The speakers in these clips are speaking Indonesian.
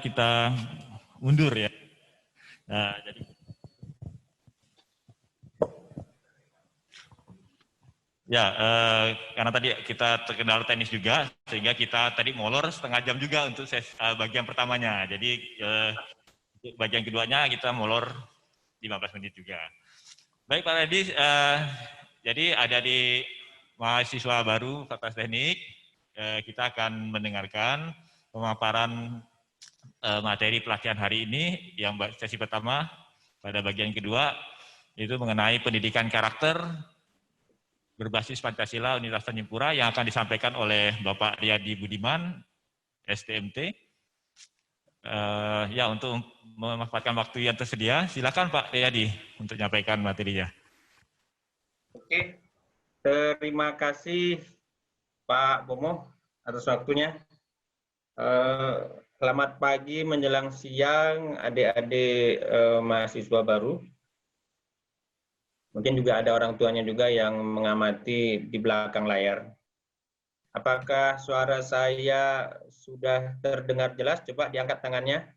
kita mundur ya. Nah, jadi ya, karena tadi kita terkendala teknis juga, sehingga kita tadi molor setengah jam juga untuk bagian pertamanya. Jadi bagian keduanya kita molor 15 menit juga. Baik Pak Reddy, jadi ada di mahasiswa baru Fakultas Teknik, kita akan mendengarkan pemaparan materi pelatihan hari ini yang sesi pertama. Pada bagian kedua itu mengenai pendidikan karakter berbasis Pancasila Universitas Tanjung yang akan disampaikan oleh Bapak Riyadi Budiman, STMT. Ya, untuk memanfaatkan waktu yang tersedia, silakan Pak Riyadi untuk menyampaikan materinya. Oke, terima kasih Pak Bomo atas waktunya. Selamat pagi menjelang siang adik-adik mahasiswa baru. Mungkin juga ada orang tuanya juga yang mengamati di belakang layar. Apakah suara saya sudah terdengar jelas? Coba diangkat tangannya.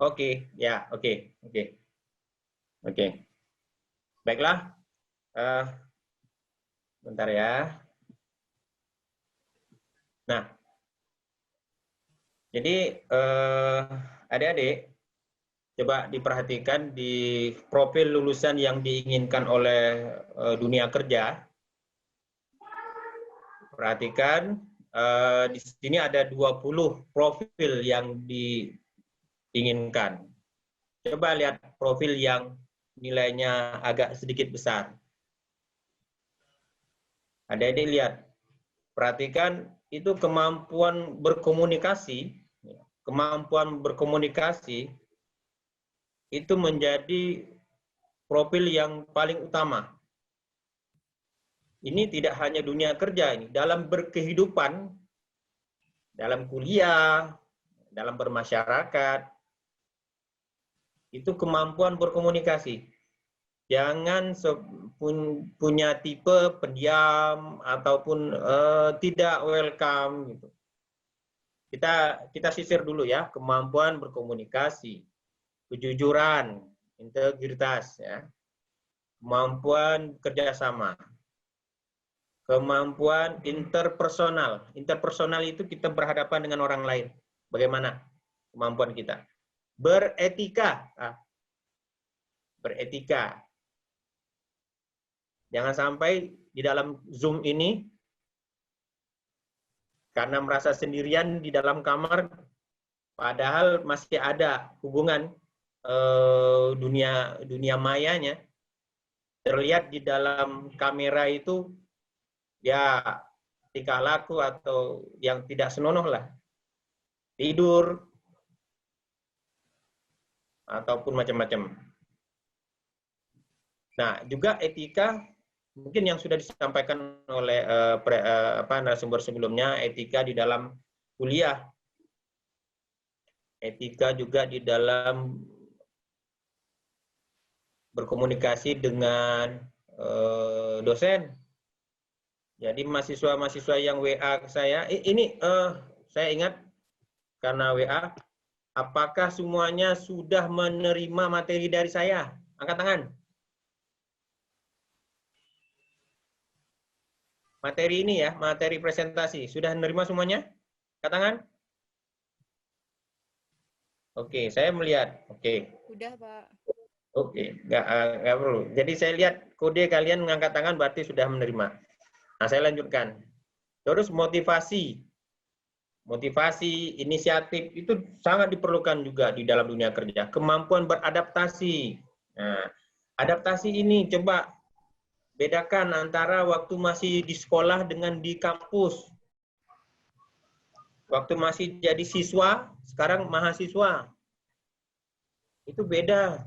Oke, ya, oke. Baiklah. Bentar ya. Nah, jadi adik-adik, coba diperhatikan di profil lulusan yang diinginkan oleh dunia kerja. Perhatikan, di sini ada 20 profil yang diinginkan. Coba lihat profil yang nilainya agak sedikit besar. Adik-adik lihat, perhatikan itu kemampuan berkomunikasi. Kemampuan berkomunikasi itu menjadi profil yang paling utama. Ini tidak hanya dunia kerja, ini dalam berkehidupan, dalam kuliah, dalam bermasyarakat, itu kemampuan berkomunikasi. Jangan punya tipe pendiam ataupun tidak welcome gitu. Kita sisir dulu ya, kemampuan berkomunikasi, kejujuran, integritas, ya, kemampuan kerjasama, kemampuan interpersonal. Interpersonal itu kita berhadapan dengan orang lain. Bagaimana kemampuan kita? Beretika. Beretika. Jangan sampai di dalam Zoom ini, karena merasa sendirian di dalam kamar, padahal masih ada hubungan dunia mayanya, terlihat di dalam kamera itu ya tingkah laku atau yang tidak senonoh lah, tidur ataupun macam-macam. Nah, juga etika mungkin yang sudah disampaikan oleh narasumber sebelumnya, etika di dalam kuliah, etika juga di dalam berkomunikasi dengan dosen. Jadi mahasiswa-mahasiswa yang WA ke saya, ini saya ingat karena WA, apakah semuanya sudah menerima materi dari saya? Angkat tangan. Materi ini ya, materi presentasi, sudah menerima semuanya? Angkat tangan. Oke, saya melihat. Oke. Udah, Pak. Oke, nggak perlu. Jadi saya lihat kode kalian mengangkat tangan berarti sudah menerima. Nah, saya lanjutkan. Terus motivasi, inisiatif itu sangat diperlukan juga di dalam dunia kerja. Kemampuan beradaptasi. Nah, adaptasi ini coba bedakan antara waktu masih di sekolah dengan di kampus. Waktu masih jadi siswa, sekarang mahasiswa. Itu beda.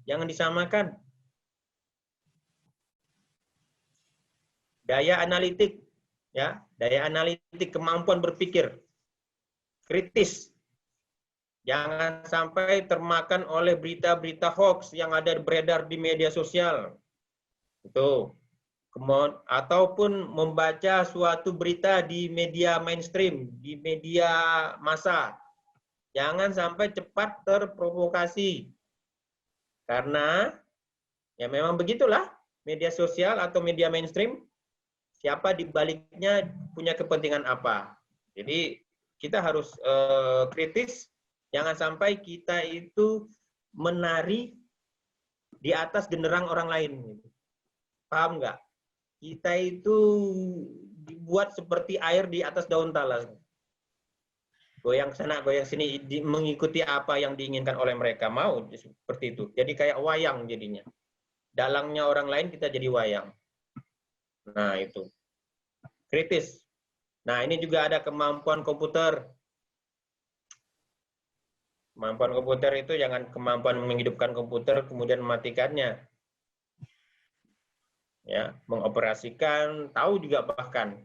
Jangan disamakan. Daya analitik, ya, daya analitik, kemampuan berpikir kritis. Jangan sampai termakan oleh berita-berita hoax yang ada beredar di media sosial. Itu. ataupun membaca suatu berita di media mainstream, di media massa. Jangan sampai cepat terprovokasi. Karena ya memang begitulah media sosial atau media mainstream, siapa di baliknya punya kepentingan apa. Jadi kita harus kritis, jangan sampai kita itu menari di atas genderang orang lain. Paham nggak? Kita itu dibuat seperti air di atas daun talas. Goyang sana, goyang sini, mengikuti apa yang diinginkan oleh mereka. Mau seperti itu. Jadi kayak wayang jadinya. Dalangnya orang lain kita jadi wayang. Nah itu. Kritis. Nah ini juga ada kemampuan komputer. Kemampuan komputer itu jangan kemampuan menghidupkan komputer kemudian mematikannya. Ya, mengoperasikan, tahu juga bahkan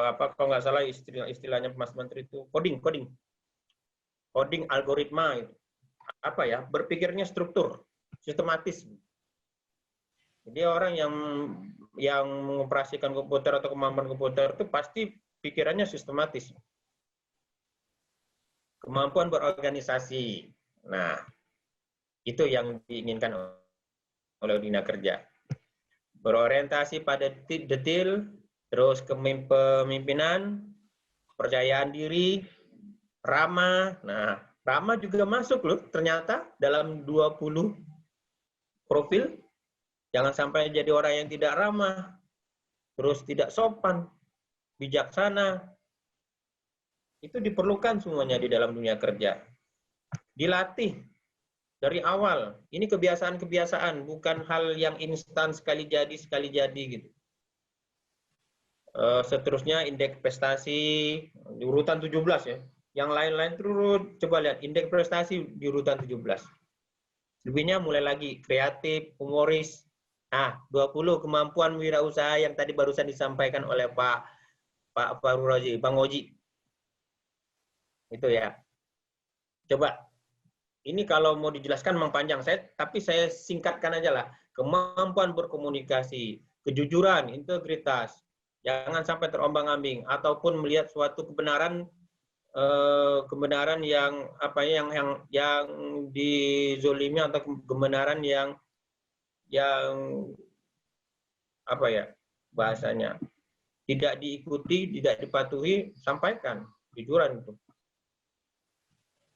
apa kalau nggak salah istilahnya Mas Menteri itu coding algoritma itu apa ya, berpikirnya struktur sistematis. Jadi orang yang mengoperasikan komputer atau kemampuan komputer itu pasti pikirannya sistematis. Kemampuan berorganisasi, nah itu yang diinginkan oleh dunia kerja. Berorientasi pada detail, terus kepemimpinan, kepercayaan diri, ramah. Nah, ramah juga masuk loh ternyata dalam 20 profil. Jangan sampai jadi orang yang tidak ramah, terus tidak sopan, bijaksana. Itu diperlukan semuanya di dalam dunia kerja. Dilatih dari awal. Ini kebiasaan-kebiasaan, bukan hal yang instan sekali jadi gitu. Seterusnya indeks prestasi di urutan 17 ya. Yang lain-lain turut coba lihat indeks prestasi di urutan 17. Lebihnya mulai lagi kreatif, humoris. Nah, 20 kemampuan wirausaha yang tadi barusan disampaikan oleh Pak Farul Razi, Bang Oji. Itu ya. Coba ini kalau mau dijelaskan memang panjang, tapi saya singkatkan aja lah. Kemampuan berkomunikasi, kejujuran, integritas, jangan sampai terombang-ambing ataupun melihat suatu kebenaran yang apa yang dizolimi atau kebenaran yang apa ya bahasanya tidak diikuti, tidak dipatuhi, sampaikan kejujuran itu,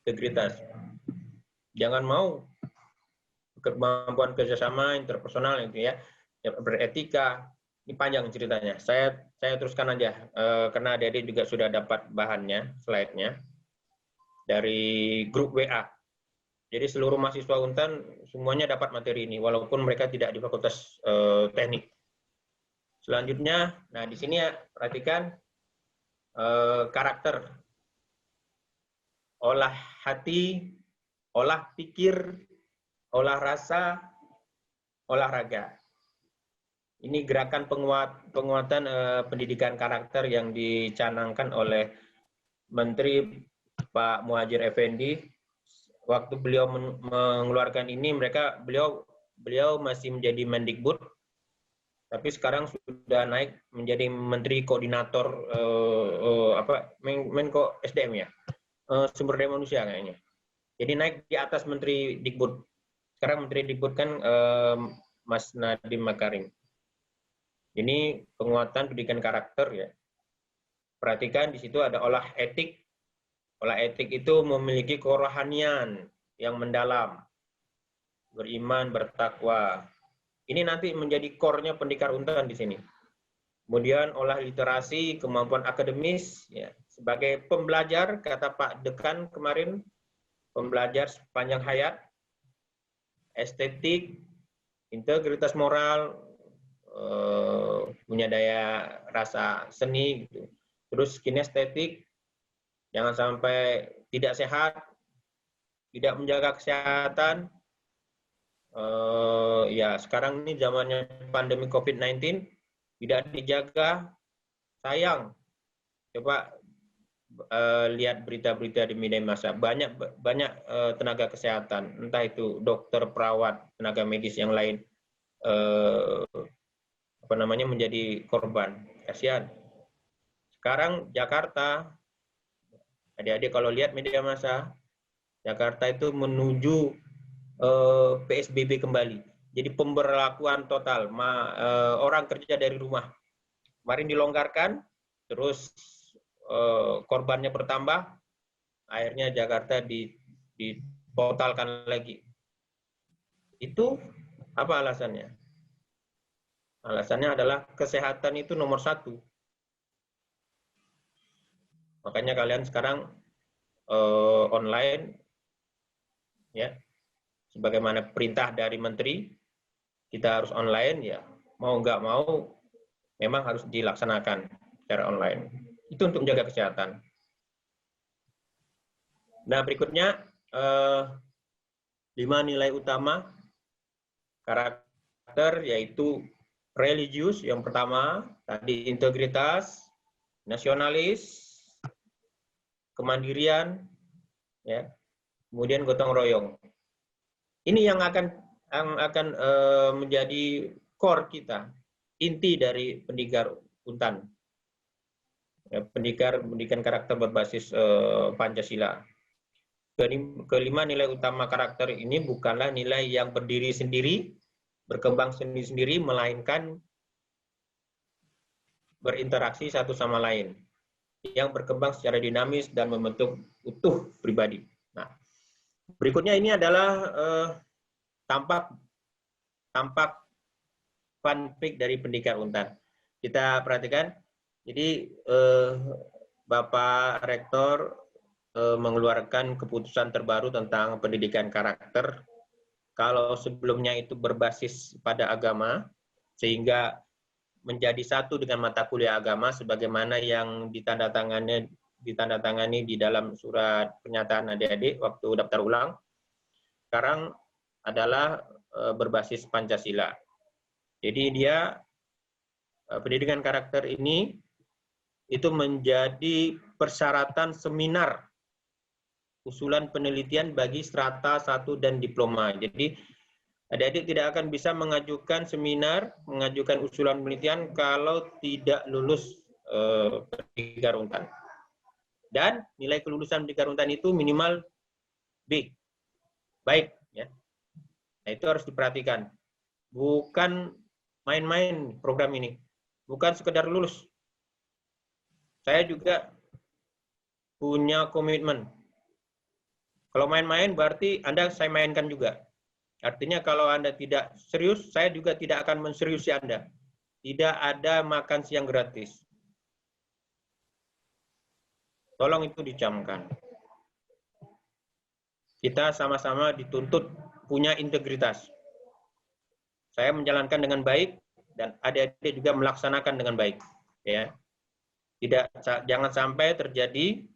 integritas. Jangan mau kemampuan kerjasama interpersonal itu ya, beretika. Ini panjang ceritanya. Saya teruskan aja karena adik-adik juga sudah dapat bahannya, slide-nya dari grup WA. Jadi seluruh mahasiswa Untan semuanya dapat materi ini, walaupun mereka tidak di Fakultas Teknik. Selanjutnya, nah di sini ya perhatikan karakter, olah hati, olah pikir, olah rasa, olahraga. Ini gerakan penguatan pendidikan karakter yang dicanangkan oleh Menteri Pak Muhadjir Effendi. Waktu beliau mengeluarkan ini, beliau masih menjadi Mendikbud, tapi sekarang sudah naik menjadi Menteri Koordinator Menko SDM ya, sumber daya manusia kayaknya. Jadi naik di atas Menteri Dikbud. Sekarang Menteri Dikbud kan Mas Nadiem Makarim. Ini penguatan pendidikan karakter ya. Perhatikan di situ ada olah etik. Olah etik itu memiliki kerohanian yang mendalam. Beriman, bertakwa. Ini nanti menjadi core-nya pendekar Untan di sini. Kemudian olah literasi, kemampuan akademis ya. Sebagai pembelajar, kata Pak Dekan kemarin, pembelajar sepanjang hayat, estetik, integritas moral, punya daya rasa seni, gitu. Terus kinestetik, jangan sampai tidak sehat, tidak menjaga kesehatan. Ya sekarang ini zamannya pandemi COVID-19, tidak dijaga, sayang. Coba lihat berita-berita di media massa, banyak tenaga kesehatan, entah itu dokter, perawat, tenaga medis yang lain, menjadi korban. Kasihan. Sekarang Jakarta, adik-adik kalau lihat media massa, Jakarta itu menuju PSBB kembali. Jadi pemberlakuan total, orang kerja dari rumah. Kemarin dilonggarkan, terus korbannya bertambah, akhirnya Jakarta ditotalkan lagi. Itu apa alasannya? Alasannya adalah kesehatan itu nomor 1. Makanya kalian sekarang online, ya, sebagaimana perintah dari menteri, kita harus online, ya, mau nggak mau, memang harus dilaksanakan secara online. Itu untuk menjaga kesehatan. Nah, berikutnya 5 nilai utama karakter, yaitu religius, yang pertama, tadi integritas, nasionalis, kemandirian, ya, kemudian gotong royong. Ini yang akan menjadi core kita, inti dari Pendikar Untan, ya, pendidikan karakter berbasis Pancasila. Kelima nilai utama karakter ini bukanlah nilai yang berdiri sendiri, berkembang sendiri-sendiri, melainkan berinteraksi satu sama lain, yang berkembang secara dinamis dan membentuk utuh pribadi. Nah, berikutnya ini adalah tampak fun fact dari Pendikar Untan. Kita perhatikan, jadi Bapak Rektor mengeluarkan keputusan terbaru tentang pendidikan karakter. Kalau sebelumnya itu berbasis pada agama, sehingga menjadi satu dengan mata kuliah agama, sebagaimana yang ditandatangani di dalam surat pernyataan adik-adik waktu daftar ulang. Sekarang adalah berbasis Pancasila. Jadi dia pendidikan karakter ini itu menjadi persyaratan seminar usulan penelitian bagi strata 1 dan diploma. Jadi adik-adik tidak akan bisa mengajukan seminar, mengajukan usulan penelitian kalau tidak lulus Pendikar Untan. Dan nilai kelulusan Pendikar Untan itu minimal B. Baik, ya. Nah, itu harus diperhatikan. Bukan main-main program ini. Bukan sekedar lulus. Saya juga punya komitmen. Kalau main-main berarti Anda saya mainkan juga. Artinya kalau Anda tidak serius, saya juga tidak akan menseriusi Anda. Tidak ada makan siang gratis. Tolong itu dicamkan. Kita sama-sama dituntut punya integritas. Saya menjalankan dengan baik dan adik-adik juga melaksanakan dengan baik. Ya, jangan sampai terjadi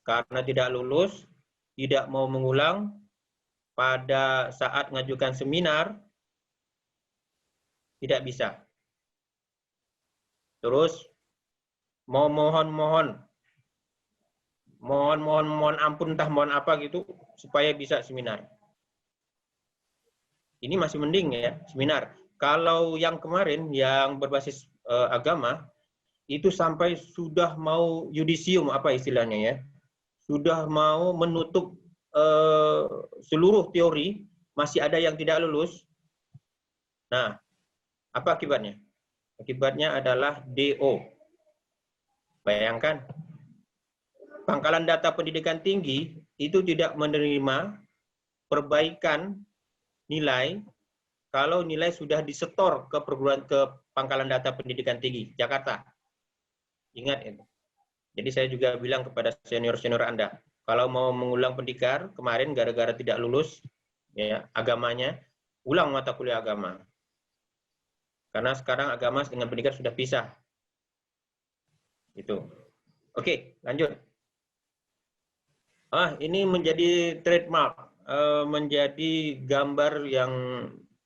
karena tidak lulus, tidak mau mengulang, pada saat mengajukan seminar, tidak bisa. Terus, mau mohon ampun, entah mohon apa gitu, supaya bisa seminar. Ini masih mending ya, seminar. Kalau yang kemarin, yang berbasis agama, itu sampai sudah mau yudisium, apa istilahnya ya, sudah mau menutup seluruh teori, masih ada yang tidak lulus. Nah, apa akibatnya? Akibatnya adalah DO. Bayangkan, Pangkalan Data Pendidikan Tinggi itu tidak menerima perbaikan nilai kalau nilai sudah disetor ke Pangkalan Data Pendidikan Tinggi Jakarta. Ingat itu. Jadi saya juga bilang kepada senior-senior Anda, kalau mau mengulang pendikar, kemarin gara-gara tidak lulus ya agamanya, ulang mata kuliah agama. Karena sekarang agama dengan pendikar sudah pisah. Itu. Oke, lanjut. Ini menjadi trademark, menjadi gambar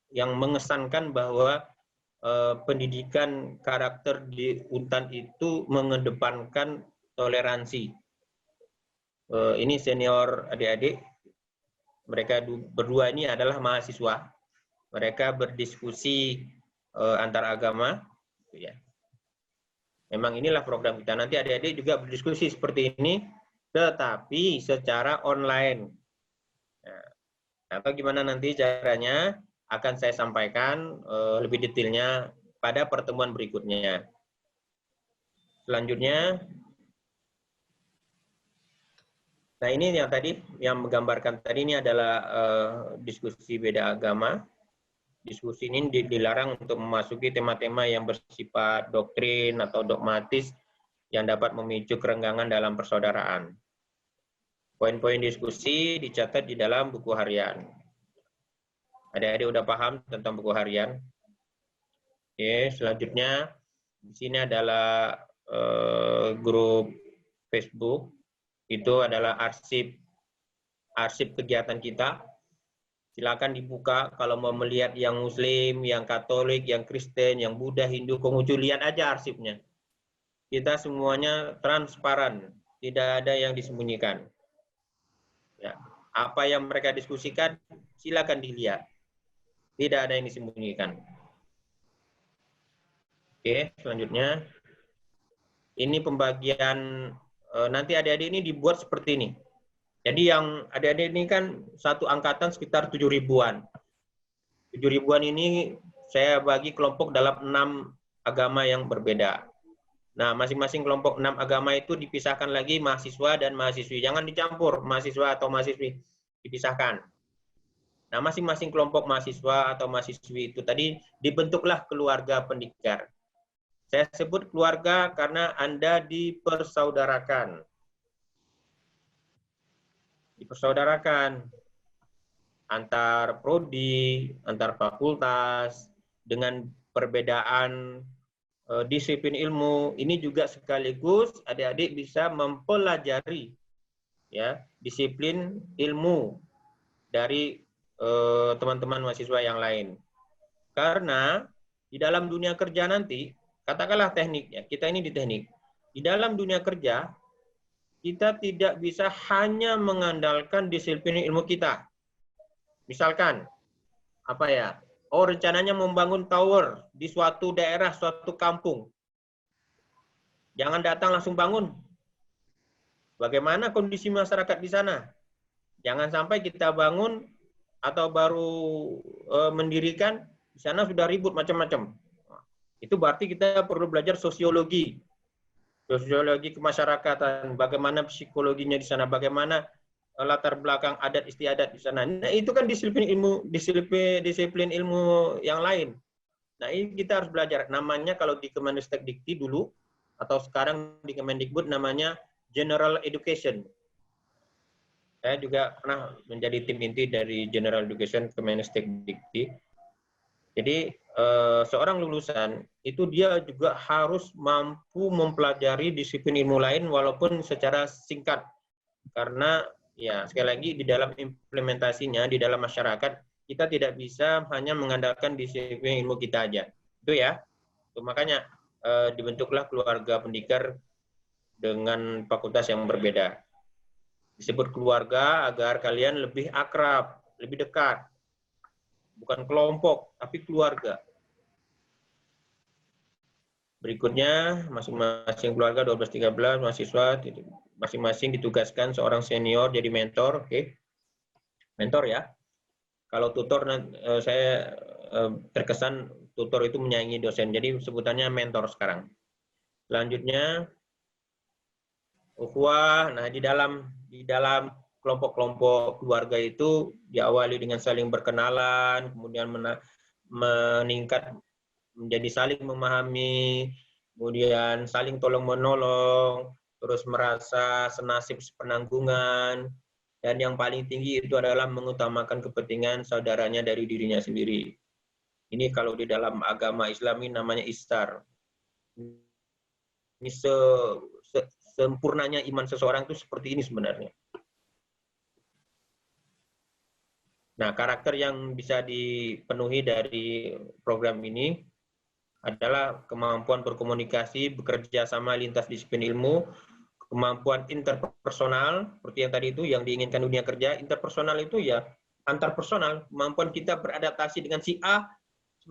yang mengesankan bahwa pendidikan karakter di Untan itu mengedepankan toleransi. Ini senior adik-adik, mereka berdua ini adalah mahasiswa. Mereka berdiskusi antar agama, gitu ya. Memang inilah program kita. Nanti adik-adik juga berdiskusi seperti ini, tetapi secara online. Nah, atau gimana nanti caranya akan saya sampaikan lebih detailnya pada pertemuan berikutnya. Selanjutnya, nah ini yang tadi, yang menggambarkan tadi ini adalah diskusi beda agama. Diskusi ini dilarang untuk memasuki tema-tema yang bersifat doktrin atau dogmatis yang dapat memicu kerenggangan dalam persaudaraan. Poin-poin diskusi dicatat di dalam buku harian. Adik-adik udah paham tentang buku harian? Oke, selanjutnya di sini adalah grup Facebook. Itu adalah arsip kegiatan kita. Silakan dibuka kalau mau melihat yang Muslim, yang Katolik, yang Kristen, yang Buddha, Hindu, Konghucu, lihat aja arsipnya. Kita semuanya transparan, tidak ada yang disembunyikan. Ya. Apa yang mereka diskusikan, silakan dilihat. Tidak ada yang disembunyikan. Oke, selanjutnya. Ini pembagian, nanti adik-adik ini dibuat seperti ini. Jadi yang adik-adik ini kan satu angkatan sekitar 7 ribuan. 7 ribuan ini saya bagi kelompok dalam 6 agama yang berbeda. Nah, masing-masing kelompok 6 agama itu dipisahkan lagi mahasiswa dan mahasiswi. Jangan dicampur mahasiswa atau mahasiswi, dipisahkan. Nah, masing-masing kelompok mahasiswa atau mahasiswi itu tadi dibentuklah keluarga pendikar. Saya sebut keluarga karena Anda dipersaudarakan. Dipersaudarakan antar prodi, antar fakultas, dengan perbedaan disiplin ilmu. Ini juga sekaligus adik-adik bisa mempelajari ya disiplin ilmu dari teman-teman mahasiswa yang lain. Karena di dalam dunia kerja nanti, katakanlah teknik ya, kita ini di teknik. Di dalam dunia kerja, kita tidak bisa hanya mengandalkan disiplin ilmu kita. Misalkan, apa ya? Oh, rencananya membangun tower di suatu daerah, suatu kampung. Jangan datang langsung bangun. Bagaimana kondisi masyarakat di sana? Jangan sampai kita bangun atau baru mendirikan, di sana sudah ribut macam-macam. Itu berarti kita perlu belajar sosiologi kemasyarakatan, bagaimana psikologinya di sana, bagaimana latar belakang adat istiadat di sana. Nah, itu kan disiplin ilmu yang lain. Nah, ini kita harus belajar. Namanya kalau di Kemendikbud dulu atau sekarang di Kemendikbud namanya General Education. Saya juga pernah menjadi tim inti dari General Education Kemendikbud. Jadi seorang lulusan itu dia juga harus mampu mempelajari disiplin ilmu lain walaupun secara singkat. Karena ya sekali lagi di dalam implementasinya di dalam masyarakat kita tidak bisa hanya mengandalkan disiplin ilmu kita aja. Itu ya. Itu makanya dibentuklah keluarga pendikar dengan fakultas yang berbeda. Disebut keluarga agar kalian lebih akrab, lebih dekat. Bukan kelompok, tapi keluarga. Berikutnya, masing-masing keluarga 12-13 mahasiswa, masing-masing ditugaskan seorang senior jadi mentor. Oke. Mentor ya. Kalau tutor, saya terkesan tutor itu menyaingi dosen. Jadi sebutannya mentor sekarang. Selanjutnya, ukhuwah. Nah, di dalam kelompok-kelompok keluarga itu diawali dengan saling berkenalan, kemudian meningkat menjadi saling memahami, kemudian saling tolong-menolong, terus merasa senasib sepenanggungan, dan yang paling tinggi itu adalah mengutamakan kepentingan saudaranya dari dirinya sendiri. Ini kalau di dalam agama Islam ini namanya istar. Ini sempurnanya iman seseorang itu seperti ini sebenarnya. Nah, karakter yang bisa dipenuhi dari program ini adalah kemampuan berkomunikasi, bekerja sama lintas disiplin ilmu, kemampuan interpersonal, seperti yang tadi itu, yang diinginkan dunia kerja. Interpersonal itu ya antar personal, kemampuan kita beradaptasi dengan si A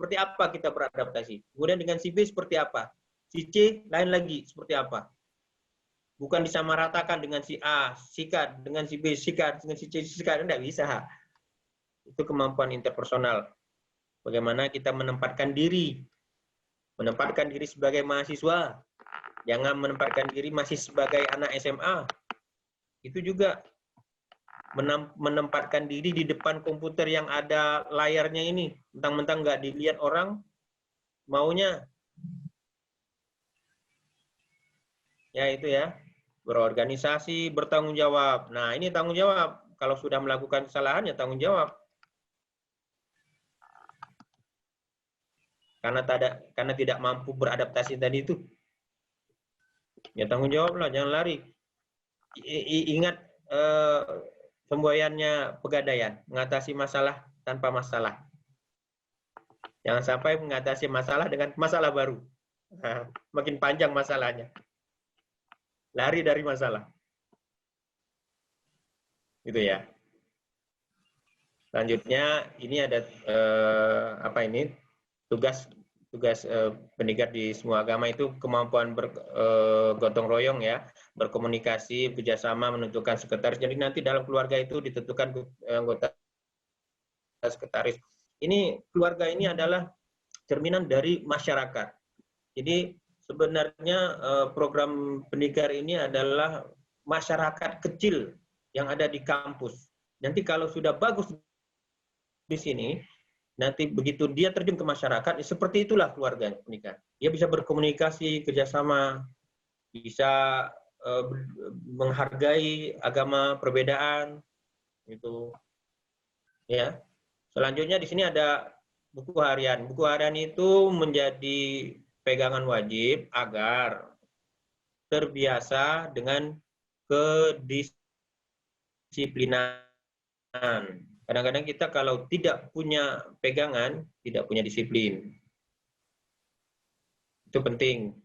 seperti apa kita beradaptasi. Kemudian dengan si B seperti apa. Si C lain lagi seperti apa. Bukan disamaratakan dengan si A, sikat, dengan si B, sikat, dengan si C, sikat. Tidak bisa. Itu kemampuan interpersonal. Bagaimana kita menempatkan diri sebagai mahasiswa. Jangan menempatkan diri masih sebagai anak SMA. Itu juga menempatkan diri di depan komputer yang ada layarnya ini. Mentang-mentang nggak dilihat orang, maunya. Ya itu ya. Berorganisasi, bertanggung jawab. Nah ini tanggung jawab. Kalau sudah melakukan kesalahan ya tanggung jawab. Karena tidak mampu beradaptasi tadi itu. Ya tanggung jawab lah, jangan lari. Ingat semboyannya Pegadaian, mengatasi masalah tanpa masalah. Jangan sampai mengatasi masalah dengan masalah baru. Nah, makin panjang masalahnya. Lari dari masalah. Gitu ya. Selanjutnya ini ada tugas pendidikan di semua agama itu kemampuan bergotong royong ya, berkomunikasi, kerjasama, menentukan sekretaris. Jadi nanti dalam keluarga itu ditentukan anggota sekretaris. Ini keluarga ini adalah cerminan dari masyarakat. Jadi sebenarnya program pendidikan ini adalah masyarakat kecil yang ada di kampus. Nanti kalau sudah bagus di sini, nanti begitu dia terjun ke masyarakat, seperti itulah keluarga pendidikan. Dia bisa berkomunikasi, kerjasama, bisa menghargai agama, perbedaan, gitu. Ya. Selanjutnya di sini ada buku harian. Buku harian itu menjadi pegangan wajib agar terbiasa dengan kedisiplinan. Kadang-kadang kita kalau tidak punya pegangan, tidak punya disiplin. Itu penting.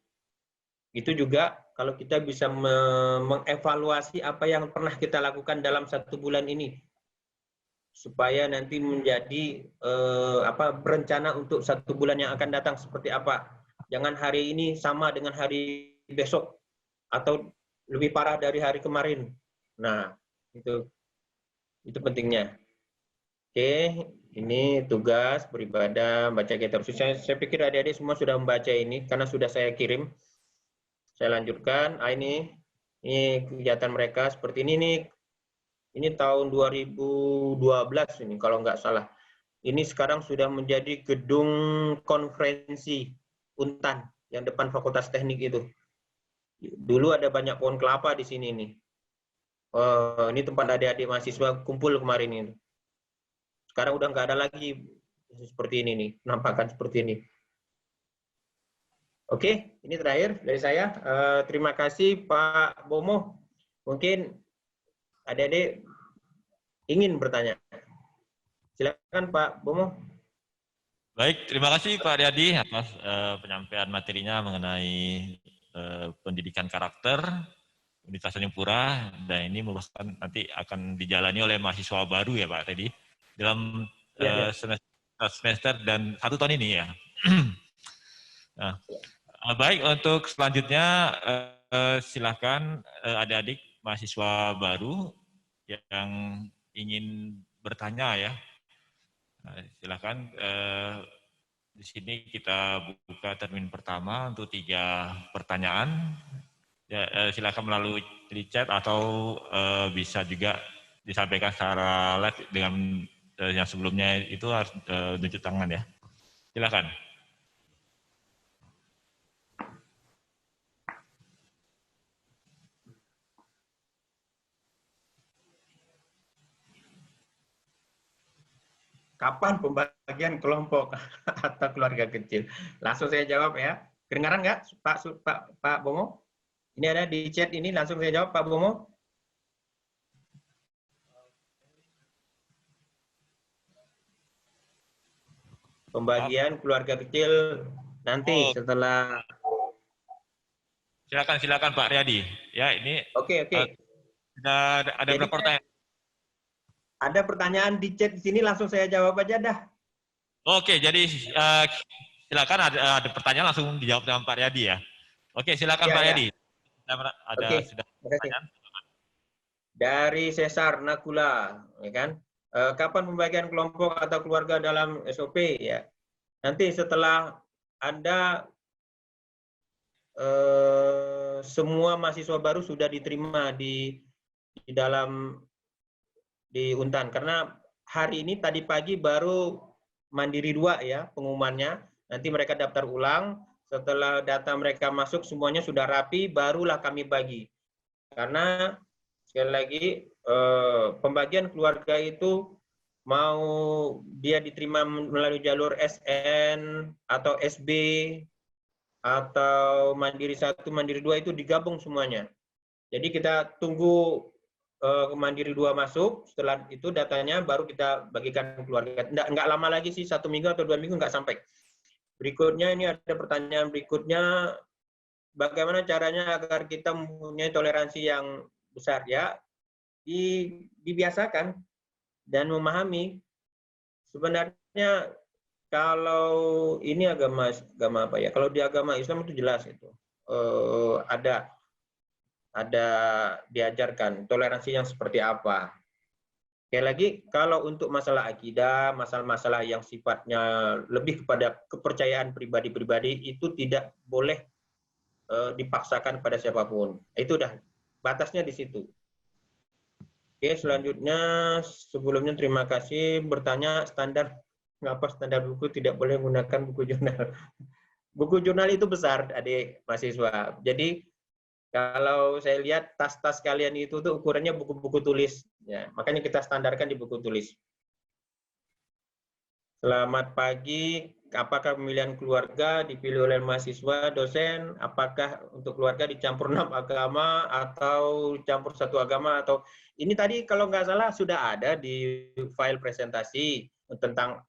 Itu juga kalau kita bisa mengevaluasi apa yang pernah kita lakukan dalam 1 bulan ini. Supaya nanti menjadi berencana untuk 1 bulan yang akan datang seperti apa. Jangan hari ini sama dengan hari besok atau lebih parah dari hari kemarin. Nah, itu pentingnya. Oke, ini tugas beribadah, baca kitab suci. Saya pikir adik-adik semua sudah membaca ini karena sudah saya kirim. Saya lanjutkan. Ini kegiatan mereka seperti ini nih. Ini tahun 2012 ini kalau nggak salah. Ini sekarang sudah menjadi gedung konferensi Untan yang depan Fakultas Teknik itu. Dulu ada banyak pohon kelapa di sini nih. Ini tempat adik-adik mahasiswa kumpul kemarin ini. Sekarang udah nggak ada lagi seperti ini nih, penampakan seperti ini. Oke, ini terakhir dari saya. Terima kasih Pak Bomo. Mungkin adik-adik ingin bertanya. Silakan Pak Bomo. Baik, terima kasih Pak Aryadi atas penyampaian materinya mengenai pendidikan karakter Universitas Tanjung Pura, dan ini merupakan nanti akan dijalani oleh mahasiswa baru ya Pak tadi dalam semester dan 1 tahun ini ya. Nah, baik, untuk selanjutnya silakan adik-adik mahasiswa baru yang ingin bertanya ya. Nah, silakan di sini kita buka termin pertama untuk 3 pertanyaan. Ya, silakan melalui chat atau bisa juga disampaikan secara live dengan yang sebelumnya itu harus tunjuk tangan ya. Silakan. Kapan pembagian kelompok atau keluarga kecil? Langsung saya jawab ya. Kedengaran nggak Pak Bomo? Ini ada di chat ini, langsung saya jawab Pak Bomo. Pembagian keluarga kecil nanti setelah. Silakan Pak Riyadi. Ya, ini Oke. ada berapa pertanyaan? Ada pertanyaan di chat di sini, langsung saya jawab aja dah. Oke, jadi silakan ada pertanyaan langsung dijawab dengan Pak Riyadi ya. Oke, silakan Ya, Pak ya. Riyadi. Ada Oke. sudah Terima kasih. pertanyaan? Dari Cesar Nakula, ya kan? Kapan pembagian kelompok atau keluarga dalam SOP ya? Nanti setelah Anda semua mahasiswa baru sudah diterima di dalam di Untan, karena hari ini tadi pagi baru Mandiri 2 ya pengumumannya. Nanti mereka daftar ulang, setelah data mereka masuk semuanya sudah rapi, barulah kami bagi. Karena sekali lagi pembagian keluarga itu mau dia diterima melalui jalur SN atau SB atau Mandiri 1, Mandiri 2 itu digabung semuanya. Jadi kita tunggu Mandiri 2 masuk, setelah itu datanya baru kita bagikan keluarga. Enggak lama lagi sih, 1 minggu atau 2 minggu enggak sampai. Berikutnya ini ada pertanyaan berikutnya, bagaimana caranya agar kita mempunyai toleransi yang besar ya? Dibiasakan dan memahami. Sebenarnya kalau ini agama apa ya? Kalau di agama Islam itu jelas itu ada diajarkan toleransi yang seperti apa. Sekali lagi, kalau untuk masalah akidah, masalah-masalah yang sifatnya lebih kepada kepercayaan pribadi-pribadi itu tidak boleh dipaksakan pada siapapun. Itu udah batasnya di situ. Oke, selanjutnya sebelumnya terima kasih bertanya standar mengapa standar buku tidak boleh menggunakan buku jurnal. Buku jurnal itu besar, adik mahasiswa. Jadi kalau saya lihat tas-tas kalian itu tuh ukurannya buku-buku tulis, ya makanya kita standarkan di buku tulis. Selamat pagi. Apakah pemilihan keluarga dipilih oleh mahasiswa, dosen? Apakah untuk keluarga dicampur 6 agama atau campur satu agama? Atau ini tadi kalau nggak salah sudah ada di file presentasi tentang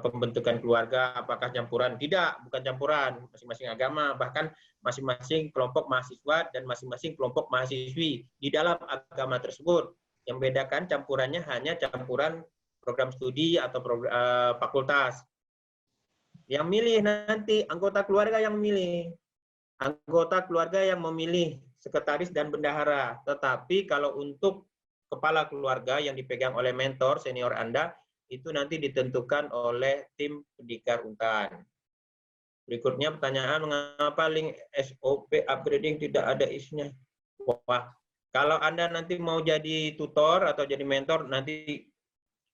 pembentukan keluarga. Apakah campuran? Tidak, bukan campuran. Masing-masing agama, bahkan masing-masing kelompok mahasiswa dan masing-masing kelompok mahasiswi di dalam agama tersebut. Yang bedakan campurannya hanya campuran program studi atau fakultas. Yang milih nanti anggota keluarga yang memilih. Anggota keluarga yang memilih sekretaris dan bendahara. Tetapi kalau untuk kepala keluarga yang dipegang oleh mentor senior Anda, itu nanti ditentukan oleh tim pendikar Untan. Berikutnya pertanyaan, mengapa link SOP upgrading tidak ada isinya? Wah, kalau Anda nanti mau jadi tutor atau jadi mentor, nanti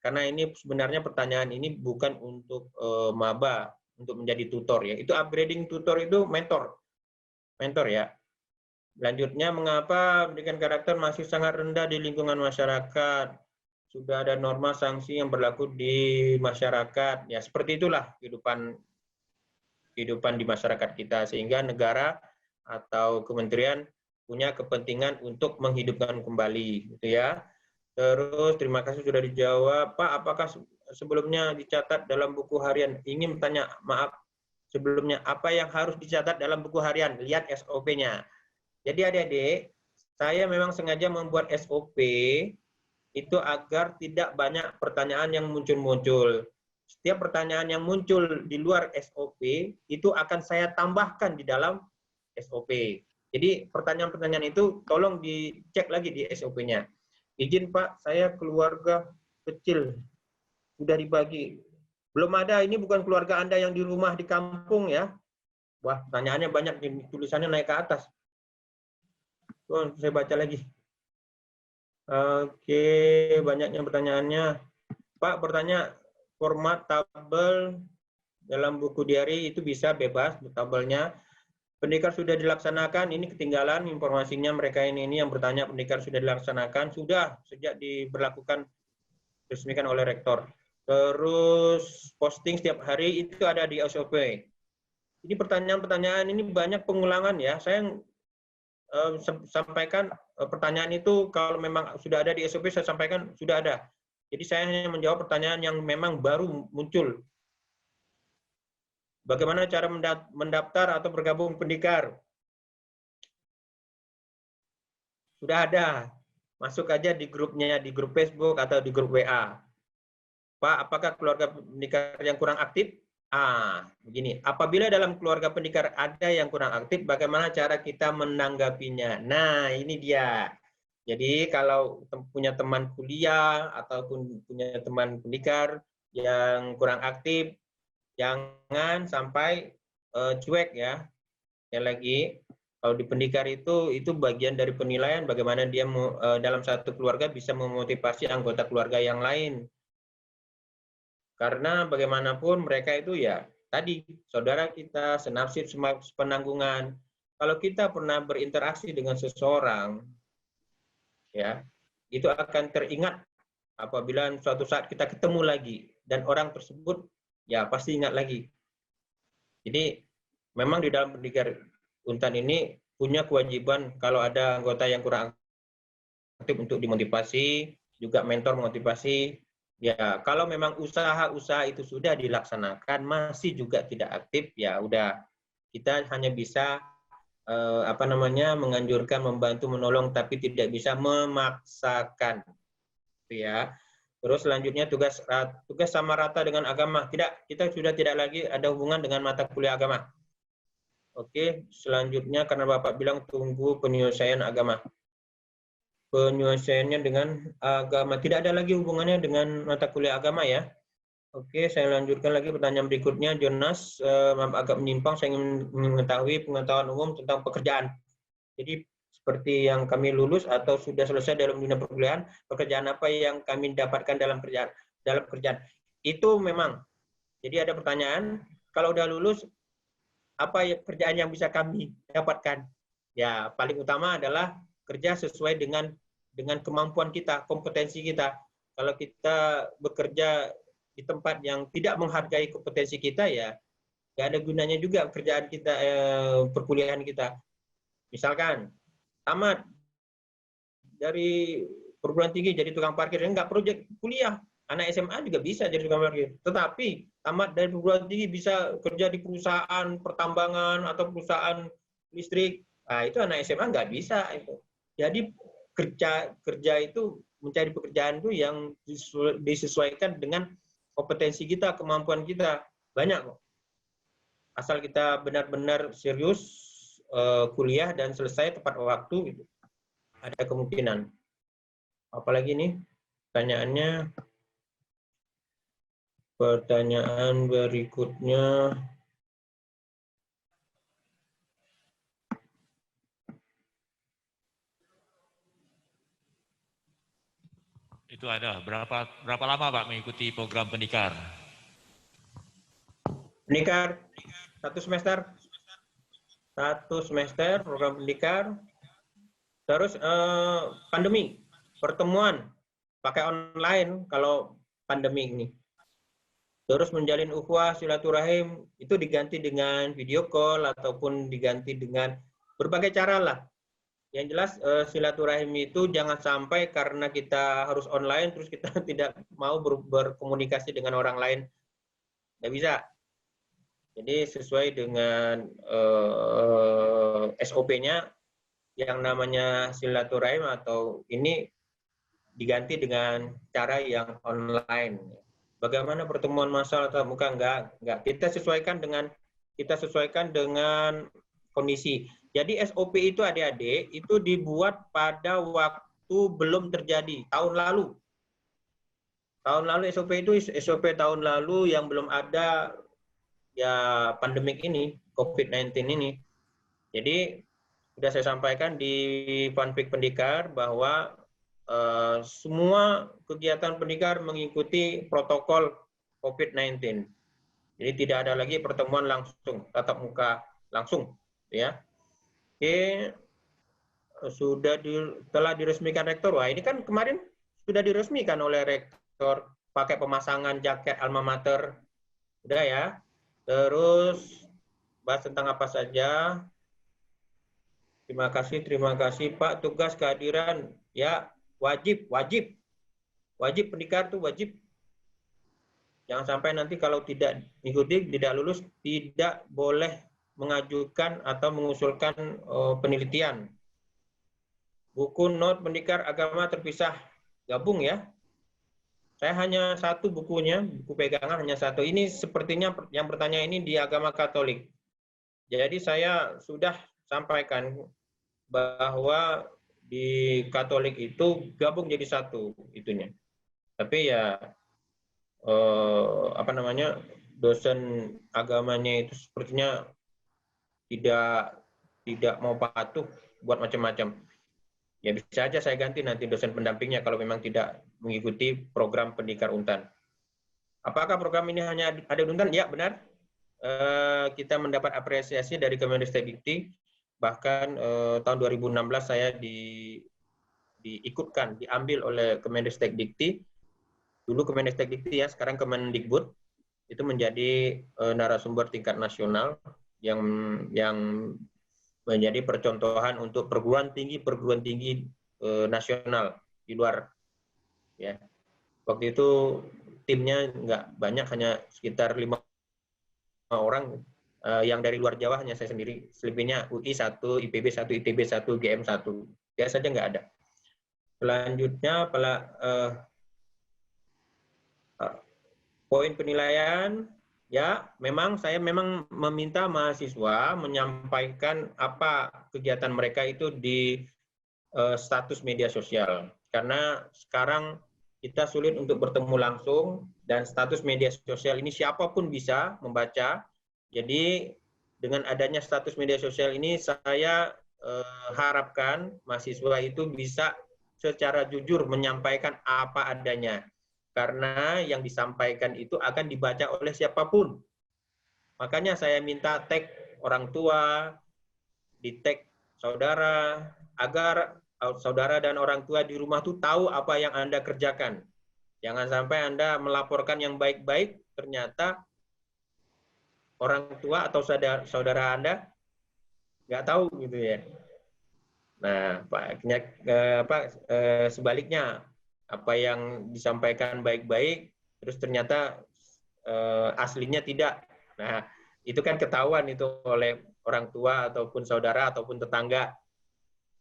karena ini sebenarnya pertanyaan ini bukan untuk maba, untuk menjadi tutor ya. Itu upgrading tutor itu mentor ya. Selanjutnya, mengapa pendidikan karakter masih sangat rendah di lingkungan masyarakat? Sudah ada norma sanksi yang berlaku di masyarakat. Ya, seperti itulah kehidupan di masyarakat kita, sehingga negara atau kementerian punya kepentingan untuk menghidupkan kembali, gitu ya. Terus terima kasih sudah dijawab. Pak, apakah sebelumnya dicatat dalam buku harian? Ingin bertanya, maaf, sebelumnya apa yang harus dicatat dalam buku harian? Lihat SOP-nya. Jadi adik-adik, saya memang sengaja membuat SOP itu agar tidak banyak pertanyaan yang muncul-muncul. Setiap pertanyaan yang muncul di luar SOP itu akan saya tambahkan di dalam SOP. Jadi pertanyaan-pertanyaan itu tolong dicek lagi di SOP-nya. Izin Pak, saya keluarga kecil, sudah dibagi. Belum ada, ini bukan keluarga Anda yang di rumah di kampung ya. Wah, pertanyaannya banyak, tulisannya naik ke atas. Oh, saya baca lagi. Oke, banyaknya pertanyaannya. Pak, bertanya format tabel dalam buku diary itu bisa bebas tabelnya. Pendikar sudah dilaksanakan, ini ketinggalan informasinya mereka ini yang bertanya pendikar sudah dilaksanakan, sudah sejak diberlakukan resmikan oleh rektor. Terus posting setiap hari itu ada di SOP. Ini pertanyaan-pertanyaan ini banyak pengulangan ya. Saya sampaikan pertanyaan itu kalau memang sudah ada di SOP saya sampaikan sudah ada. Jadi saya hanya menjawab pertanyaan yang memang baru muncul. Bagaimana cara mendaftar atau bergabung pendikar? Sudah ada. Masuk aja di grupnya, di grup Facebook atau di grup WA. Pak, apakah keluarga pendekar yang kurang aktif? Begini, apabila dalam keluarga pendekar ada yang kurang aktif, bagaimana cara kita menanggapinya? Nah, ini dia. Jadi kalau punya teman kuliah ataupun punya teman pendekar yang kurang aktif, jangan sampai cuek ya. Sekali lagi, kalau di pendekar itu bagian dari penilaian bagaimana dia dalam satu keluarga bisa memotivasi anggota keluarga yang lain. Karena bagaimanapun mereka itu ya tadi saudara kita, senasib, penanggungan. Kalau kita pernah berinteraksi dengan seseorang, ya itu akan teringat apabila suatu saat kita ketemu lagi dan orang tersebut ya pasti ingat lagi. Jadi memang di dalam pendekar Untan ini punya kewajiban kalau ada anggota yang kurang aktif untuk dimotivasi, juga mentor motivasi. Ya, kalau memang usaha-usaha itu sudah dilaksanakan masih juga tidak aktif, ya udah kita hanya bisa menganjurkan, membantu, menolong, tapi tidak bisa memaksakan, ya. Terus selanjutnya tugas sama rata dengan agama. Tidak, kita sudah tidak lagi ada hubungan dengan mata kuliah agama. Oke, selanjutnya karena Bapak bilang tunggu penyelesaian agama. Penyelesaiannya dengan agama. Tidak ada lagi hubungannya dengan mata kuliah agama ya. Oke, saya lanjutkan lagi pertanyaan berikutnya. Jonas, agak menyimpang, saya ingin mengetahui pengetahuan umum tentang pekerjaan. Jadi seperti yang kami lulus atau sudah selesai dalam dunia perkuliahan, pekerjaan apa yang kami dapatkan dalam pekerjaan. Itu memang. Jadi ada pertanyaan, kalau udah lulus, apa pekerjaan yang bisa kami dapatkan? Ya, paling utama adalah kerja sesuai dengan kemampuan kita, kompetensi kita. Kalau kita bekerja di tempat yang tidak menghargai kompetensi kita, ya nggak ada gunanya juga pekerjaan kita, perkuliahan kita. Misalkan tamat dari perguruan tinggi jadi tukang parkir, nggak proyek kuliah. Anak SMA juga bisa jadi tukang parkir. Tetapi tamat dari perguruan tinggi bisa kerja di perusahaan pertambangan atau perusahaan listrik. Nah, itu anak SMA nggak bisa itu. Jadi kerja itu mencari pekerjaan itu yang disesuaikan dengan kompetensi kita, kemampuan kita. Banyak kok. Asal kita benar-benar serius kuliah dan selesai tepat waktu, gitu. Ada kemungkinan. Apalagi nih pertanyaannya? Pertanyaan berikutnya. Itu ada berapa lama Pak mengikuti program pendekar? Pendekar 1 semester. 1 semester program pendekar. Terus pandemi, pertemuan pakai online kalau pandemi ini. Terus menjalin ukhuwah silaturahim itu diganti dengan video call ataupun diganti dengan berbagai cara lah. Yang jelas silaturahim itu jangan sampai karena kita harus online terus kita tidak mau berkomunikasi dengan orang lain. Nggak bisa. Jadi sesuai dengan SOP-nya, yang namanya silaturahim atau ini diganti dengan cara yang online. Bagaimana pertemuan massal atau muka? Enggak. Kita sesuaikan dengan kondisi. Jadi SOP itu adik-adik itu dibuat pada waktu belum terjadi tahun lalu. Tahun lalu SOP itu SOP tahun lalu yang belum ada ya pandemik ini, COVID-19 ini. Jadi sudah saya sampaikan di Fanpage Pendekar bahwa semua kegiatan pendekar mengikuti protokol COVID-19. Jadi tidak ada lagi pertemuan langsung, tatap muka langsung, ya. Oke, telah diresmikan rektor. Wah, ini kan kemarin sudah diresmikan oleh rektor pakai pemasangan jaket alma mater. Udah ya. Terus bahas tentang apa saja. Terima kasih Pak. Tugas kehadiran ya wajib pendekar tuh wajib. Jangan sampai nanti kalau tidak mengikuti, tidak lulus, tidak boleh mengajukan atau mengusulkan penelitian. Buku not pendekar agama terpisah, gabung ya. Saya hanya satu bukunya, buku pegangan hanya satu. Ini sepertinya yang bertanya ini di agama Katolik. Jadi saya sudah sampaikan bahwa di Katolik itu gabung jadi satu itunya. Tapi ya apa namanya, dosen agamanya itu sepertinya tidak mau patuh buat macam-macam. Ya bisa aja saya ganti nanti dosen pendampingnya kalau memang tidak mengikuti program pendidikan Untan. Apakah program ini hanya ada di Untan? Ya benar. Kita mendapat apresiasi dari Kemendikbud. Bahkan tahun 2016 saya diambil oleh Kemendikbud. Dulu Kemendikbud ya, sekarang Kemendikbud itu menjadi narasumber tingkat nasional yang menjadi percontohan untuk perguruan tinggi nasional di luar. Ya, waktu itu timnya nggak banyak, hanya sekitar 5 orang. Yang dari luar Jawa hanya saya sendiri. Selebihnya UI 1, IPB 1, ITB 1, GM 1. Biasa saja nggak ada. Selanjutnya poin penilaian. Ya, saya memang meminta mahasiswa menyampaikan apa kegiatan mereka itu di status media sosial. Karena sekarang kita sulit untuk bertemu langsung, dan status media sosial ini siapapun bisa membaca. Jadi dengan adanya status media sosial ini, saya harapkan mahasiswa itu bisa secara jujur menyampaikan apa adanya. Karena yang disampaikan itu akan dibaca oleh siapapun. Makanya saya minta tag orang tua, di tag saudara, agar saudara dan orang tua di rumah tuh tahu apa yang Anda kerjakan. Jangan sampai Anda melaporkan yang baik-baik, ternyata orang tua atau saudara Anda nggak tahu gitu ya. Nah, sebaliknya, apa yang disampaikan baik-baik, terus ternyata aslinya tidak. Nah, itu kan ketahuan itu oleh orang tua ataupun saudara ataupun tetangga.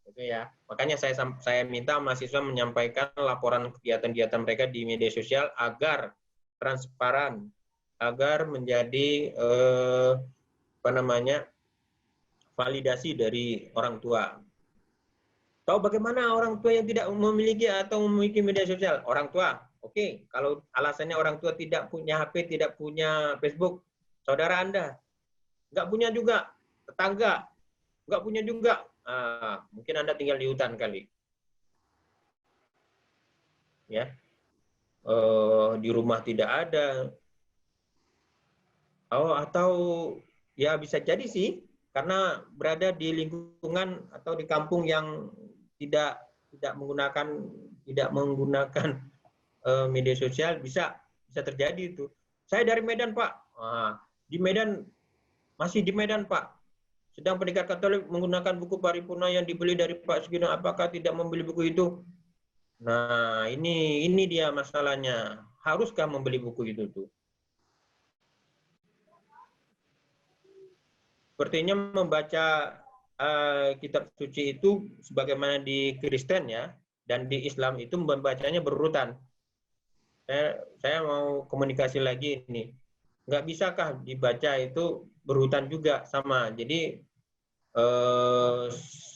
Itu ya. Makanya saya minta mahasiswa menyampaikan laporan kegiatan-kegiatan mereka di media sosial agar transparan, agar menjadi validasi dari orang tua. Tahu bagaimana orang tua yang tidak memiliki atau memiliki media sosial? Orang tua, oke. Kalau alasannya orang tua tidak punya HP, tidak punya Facebook, saudara Anda nggak punya juga, tetangga nggak punya juga. Mungkin Anda tinggal di hutan kali, ya. Di rumah tidak ada. Atau ya bisa jadi sih, karena berada di lingkungan atau di kampung yang tidak menggunakan media sosial, bisa terjadi itu. Saya dari Medan, Pak. Di Medan, masih di Medan, Pak. Sedang pendidikan Katolik menggunakan buku paripurna yang dibeli dari Pak Sugino. Apakah tidak membeli buku itu? Nah, ini dia masalahnya. Haruskah membeli buku itu tuh? Sepertinya membaca kitab suci itu sebagaimana di Kristen ya, dan di Islam itu membacanya berurutan. Saya mau komunikasi lagi ini. Nggak bisakah dibaca itu berurutan juga sama? Jadi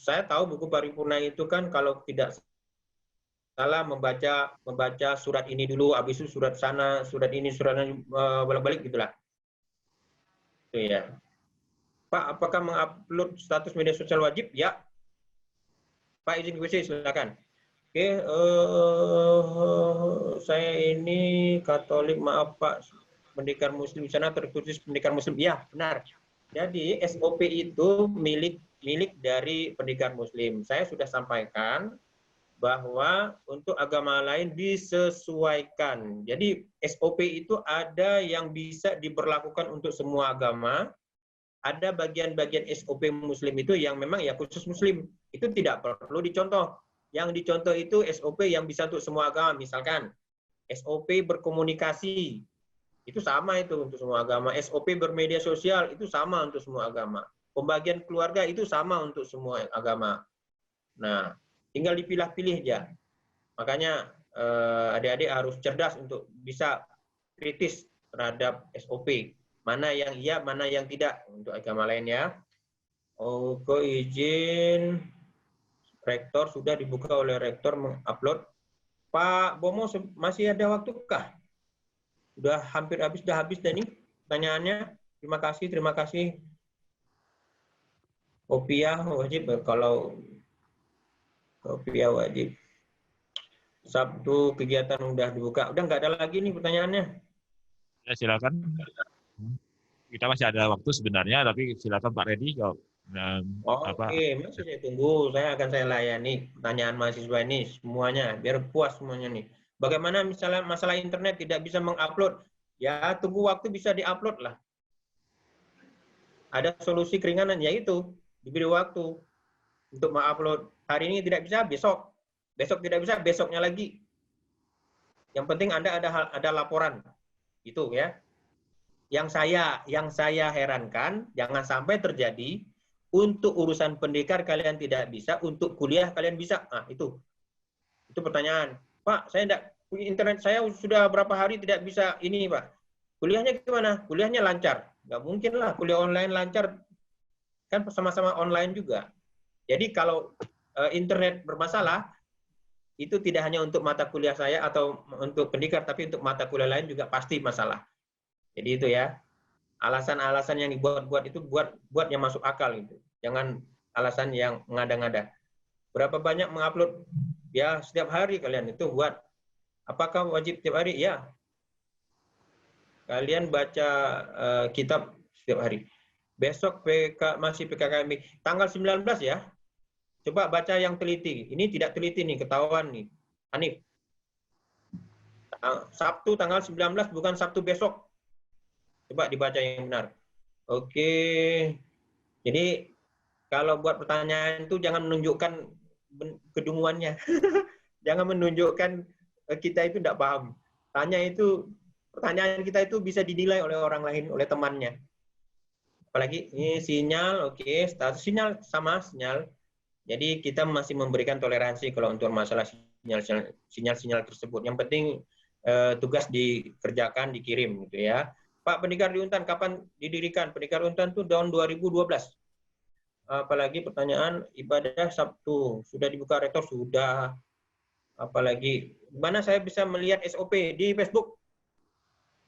saya tahu buku paripurna itu kan kalau tidak salah membaca surat ini dulu, habis itu surat sana, surat ini, bolak-balik gitulah. Itu ya. Pak, apakah mengupload status media sosial wajib? Ya. Pak, izin QC, silakan. Oke, saya ini Katolik, maaf Pak, pendidikan Muslim di sana terkhusus pendidikan Muslim. Ya, benar. Jadi SOP itu milik dari pendidikan Muslim. Saya sudah sampaikan bahwa untuk agama lain disesuaikan. Jadi SOP itu ada yang bisa diberlakukan untuk semua agama. Ada bagian-bagian SOP Muslim itu yang memang ya khusus Muslim. Itu tidak perlu dicontoh. Yang dicontoh itu SOP yang bisa untuk semua agama. Misalkan SOP berkomunikasi, itu sama itu untuk semua agama. SOP bermedia sosial, itu sama untuk semua agama. Pembagian keluarga itu sama untuk semua agama. Nah, tinggal dipilah-pilih aja. Makanya adik-adik harus cerdas untuk bisa kritis terhadap SOP. Mana yang iya, mana yang tidak untuk agama lain ya. Oke, izin rektor sudah dibuka oleh rektor mengupload. Pak Bomo masih ada waktu kah? Sudah hampir habis, sudah habis dah nih pertanyaannya. Terima kasih, terima kasih. Kopiah wajib kalau kopiah wajib. Sabtu kegiatan udah dibuka. Udah nggak ada lagi nih pertanyaannya. Ya, silakan. Kita masih ada waktu sebenarnya, tapi silakan Pak Reddy kalau Oke, masih saya tunggu. Saya layani pertanyaan mahasiswa ini semuanya, biar puas semuanya nih. Bagaimana misalnya masalah internet tidak bisa mengupload? Ya, tunggu waktu bisa diupload lah. Ada solusi keringanan, yaitu diberi waktu untuk mengupload. Hari ini tidak bisa, besok. Besok tidak bisa, besoknya lagi. Yang penting Anda ada laporan. Itu ya. Yang saya herankan, jangan sampai terjadi untuk urusan pendidikan kalian tidak bisa, untuk kuliah kalian bisa. Nah, itu pertanyaan. Pak, saya tidak punya internet, saya sudah berapa hari tidak bisa ini, Pak. Kuliahnya gimana? Kuliahnya lancar. Nggak mungkin lah kuliah online lancar. Kan sama-sama online juga. Jadi kalau internet bermasalah, itu tidak hanya untuk mata kuliah saya atau untuk pendidikan, tapi untuk mata kuliah lain juga pasti masalah. Jadi itu ya. Alasan-alasan yang dibuat-buat itu buat yang masuk akal gitu. Jangan alasan yang ngada-ngada. Berapa banyak mengupload? Ya, setiap hari kalian itu buat. Apakah wajib setiap hari? Ya. Kalian baca kitab setiap hari. Besok masih PKKMB. Tanggal 19 ya. Coba baca yang teliti. Ini tidak teliti nih, ketahuan nih. Hanif. Sabtu tanggal 19 bukan Sabtu besok. Coba dibaca yang benar. Oke. Jadi kalau buat pertanyaan itu jangan menunjukkan kedunguannya. Jangan menunjukkan kita itu tidak paham. Pertanyaan kita itu bisa dinilai oleh orang lain, oleh temannya. Apalagi ini sinyal, oke, status sinyal sama sinyal. Jadi kita masih memberikan toleransi kalau untuk masalah sinyal-sinyal tersebut. Yang penting tugas dikerjakan, dikirim gitu ya. Pak, Pendikar di Untan kapan didirikan? Pendikar Untan itu tahun 2012. Apalagi pertanyaan ibadah Sabtu. Sudah dibuka rektor? Sudah. Apalagi, mana saya bisa melihat SOP di Facebook?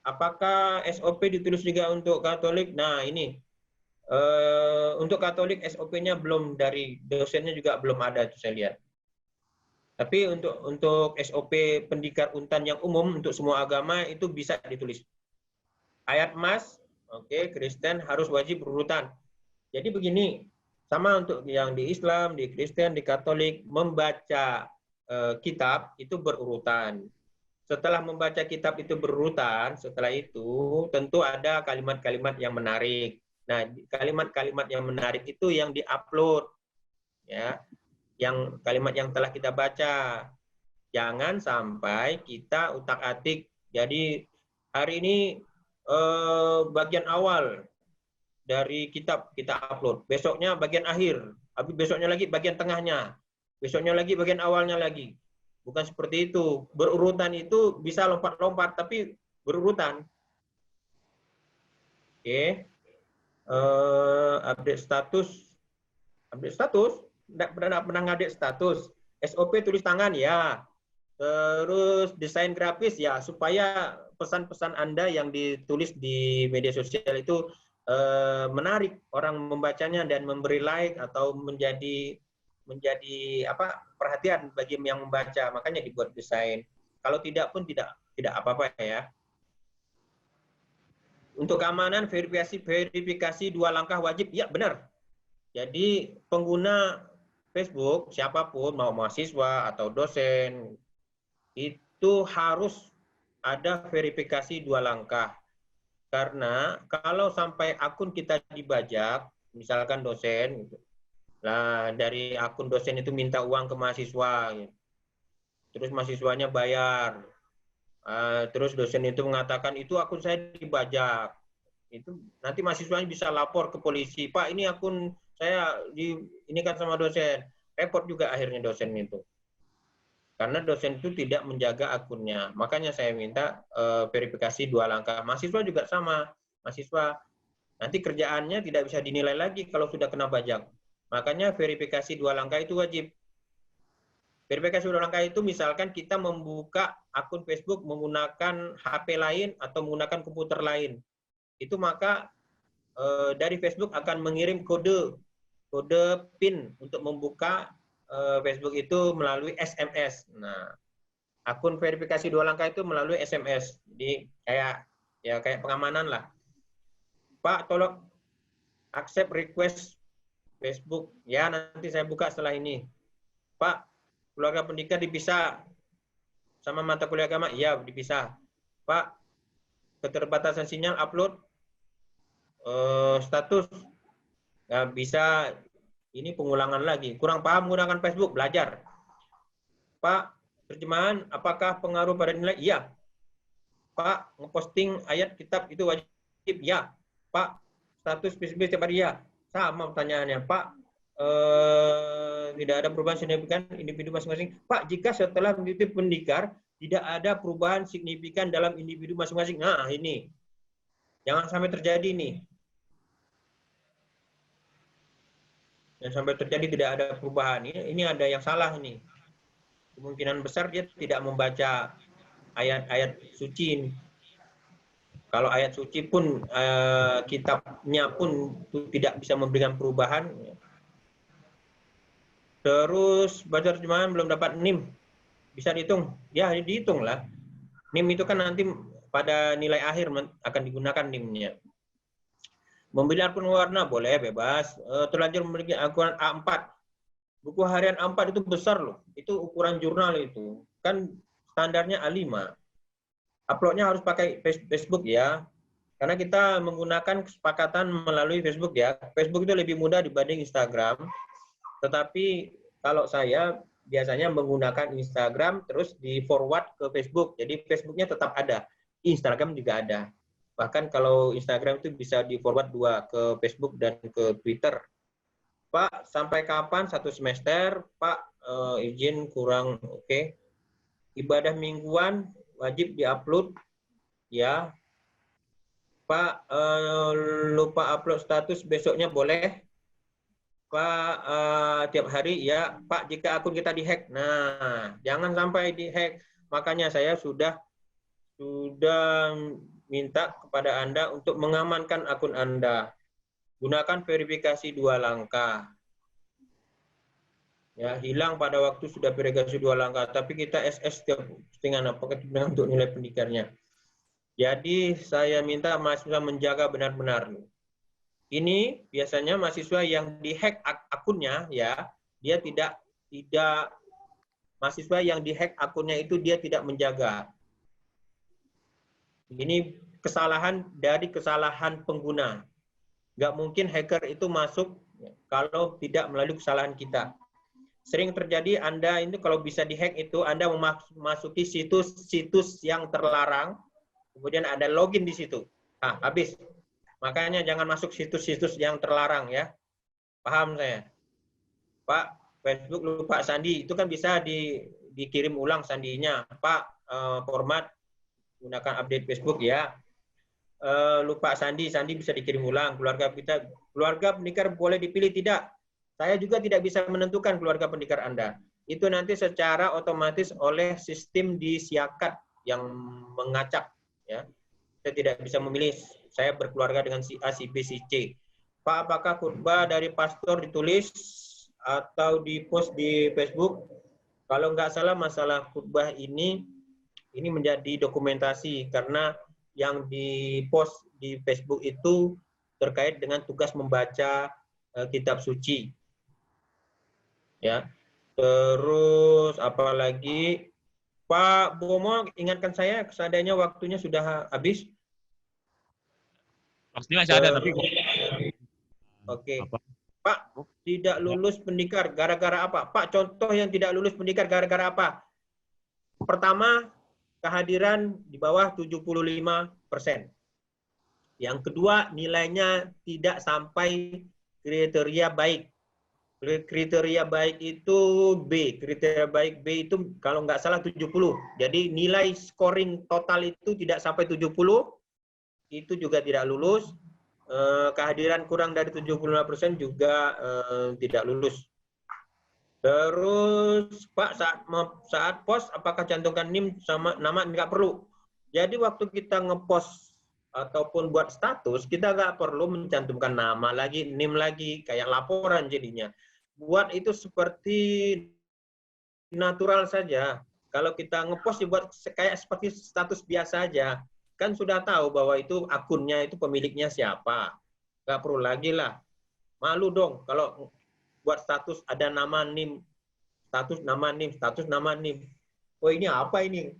Apakah SOP ditulis juga untuk Katolik? Nah, ini. Untuk Katolik SOP-nya belum, dari dosennya juga belum ada, itu saya lihat. Tapi untuk SOP Pendikar Untan yang umum, untuk semua agama, itu bisa ditulis. Ayat Mas, oke, Kristen harus wajib berurutan. Jadi begini, sama untuk yang di Islam, di Kristen, di Katolik, membaca kitab itu berurutan. Setelah membaca kitab itu berurutan, setelah itu tentu ada kalimat-kalimat yang menarik. Nah, kalimat-kalimat yang menarik itu yang diupload, ya, yang kalimat yang telah kita baca. Jangan sampai kita utak-atik. Jadi hari ini bagian awal dari kitab kita upload, besoknya bagian akhir, habis besoknya lagi bagian tengahnya, besoknya lagi bagian awalnya lagi. Bukan seperti itu. Berurutan itu bisa lompat-lompat, tapi berurutan. Oke. Update status. Tidak pernah ngupdate status. SOP tulis tangan ya. Terus desain grafis ya, supaya pesan-pesan Anda yang ditulis di media sosial itu menarik orang membacanya dan memberi like atau menjadi perhatian bagi yang membaca. Makanya dibuat desain. Kalau tidak pun tidak apa-apa ya. Untuk keamanan verifikasi 2 langkah wajib, ya benar. Jadi pengguna Facebook siapapun, mau mahasiswa atau dosen, itu harus ada verifikasi 2 langkah. Karena kalau sampai akun kita dibajak, misalkan dosen, nah dari akun dosen itu minta uang ke mahasiswa, terus mahasiswanya bayar, terus dosen itu mengatakan itu akun saya dibajak, itu nanti mahasiswanya bisa lapor ke polisi, Pak ini akun saya ini kan sama dosen, repot juga akhirnya dosen itu. karena dosen itu tidak menjaga akunnya. Makanya saya minta verifikasi 2 langkah. Mahasiswa juga sama. Mahasiswa nanti kerjaannya tidak bisa dinilai lagi kalau sudah kena pajak. Makanya verifikasi 2 langkah itu wajib. Verifikasi 2 langkah itu misalkan kita membuka akun Facebook menggunakan HP lain atau menggunakan komputer lain. Itu maka dari Facebook akan mengirim kode PIN untuk membuka Facebook itu melalui SMS. Nah, akun verifikasi 2 langkah itu melalui SMS. Jadi kayak pengamanan lah. Pak, tolong accept request Facebook. Ya, nanti saya buka setelah ini. Pak, keluarga pendidikan dipisah sama mata kuliah agama? Iya, dipisah. Pak, keterbatasan sinyal upload status. Nggak bisa, ini pengulangan lagi. Kurang paham menggunakan Facebook, belajar. Pak, terjemahan apakah pengaruh pada nilai? Iya. Pak, ngeposting ayat kitab itu wajib? Ya. Pak, status PSBB setiap hari? Ya. Sama pertanyaannya. Pak, tidak ada perubahan signifikan individu masing-masing. Pak, jika setelah mengikuti pendikar tidak ada perubahan signifikan dalam individu masing-masing. Nah, ini. Jangan sampai terjadi nih. Dan sampai terjadi tidak ada perubahan. Ini ada yang salah nih. Kemungkinan besar dia tidak membaca ayat-ayat suci ini. Kalau ayat suci pun kitabnya pun tidak bisa memberikan perubahan. Terus baca terjemahan belum dapat NIM. Bisa dihitung? Ya, dihitung lah. NIM itu kan nanti pada nilai akhir akan digunakan NIM-nya. Memilih akun warna boleh bebas. Terlanjur memiliki akun A4. Buku harian A4 itu besar loh. Itu ukuran jurnal itu. Kan standarnya A5. Uploadnya harus pakai Facebook ya. Karena kita menggunakan kesepakatan melalui Facebook ya. Facebook itu lebih mudah dibanding Instagram. Tetapi kalau saya biasanya menggunakan Instagram terus di forward ke Facebook. Jadi Facebooknya tetap ada. Instagram juga ada. Bahkan kalau Instagram itu bisa di forward 2 ke Facebook dan ke Twitter. Pak, sampai kapan 1 semester? Pak, izin kurang oke. Ibadah mingguan wajib diupload. Ya. Pak, lupa upload status besoknya boleh? Pak, tiap hari ya. Pak, jika akun kita dihack. Nah, jangan sampai dihack. Makanya saya sudah minta kepada Anda untuk mengamankan akun Anda. Gunakan verifikasi 2 langkah. Ya, hilang pada waktu sudah verifikasi 2 langkah, tapi kita SS setengah apakah untuk nilai pendidikannya. Jadi saya minta mahasiswa menjaga benar-benar. Ini biasanya mahasiswa yang dihack akunnya ya, dia tidak mahasiswa yang dihack akunnya itu dia tidak menjaga. Ini kesalahan dari kesalahan pengguna. Nggak mungkin hacker itu masuk kalau tidak melalui kesalahan kita. Sering terjadi Anda itu kalau bisa dihack itu Anda memasuki situs-situs yang terlarang, kemudian Anda login di situ. Nah, habis. Makanya jangan masuk situs-situs yang terlarang ya. Paham saya? Pak, Facebook lupa sandi, itu kan bisa dikirim ulang sandinya. Pak, format gunakan update Facebook ya. Lupa sandi bisa dikirim ulang. Keluarga pendekar boleh dipilih tidak? Saya juga tidak bisa menentukan keluarga pendekar Anda. Itu nanti secara otomatis oleh sistem di Siakat yang mengacak ya. Saya tidak bisa memilih saya berkeluarga dengan si A, si B, si C. Pak, apakah khutbah dari pastor ditulis atau di-post di Facebook? Kalau nggak salah masalah khutbah ini menjadi dokumentasi karena yang di-post di Facebook itu terkait dengan tugas membaca kitab suci. Ya. Terus apalagi Pak Bomo ingatkan saya seandainya waktunya sudah habis. Pasti masih ada tapi Oke. Pak, tidak lulus pendikar gara-gara apa? Pak, contoh yang tidak lulus pendikar gara-gara apa? Pertama, kehadiran di bawah 75%. Yang kedua, nilainya tidak sampai kriteria baik. Kriteria baik itu B. Kriteria baik B itu kalau nggak salah 70. Jadi nilai scoring total itu tidak sampai 70, itu juga tidak lulus. Kehadiran kurang dari 75% juga tidak lulus. Terus Pak, saat post apakah cantumkan NIM sama nama? Nggak perlu. Jadi waktu kita ngepost ataupun buat status, kita nggak perlu mencantumkan nama lagi, NIM lagi, kayak laporan jadinya. Buat itu seperti natural saja. Kalau kita ngepost dibuat kayak seperti status biasa aja, kan sudah tahu bahwa itu akunnya, itu pemiliknya siapa. Nggak perlu lagi lah. Malu dong kalau buat status ada nama NIM, status nama NIM, status nama NIM. Oh ini apa ini?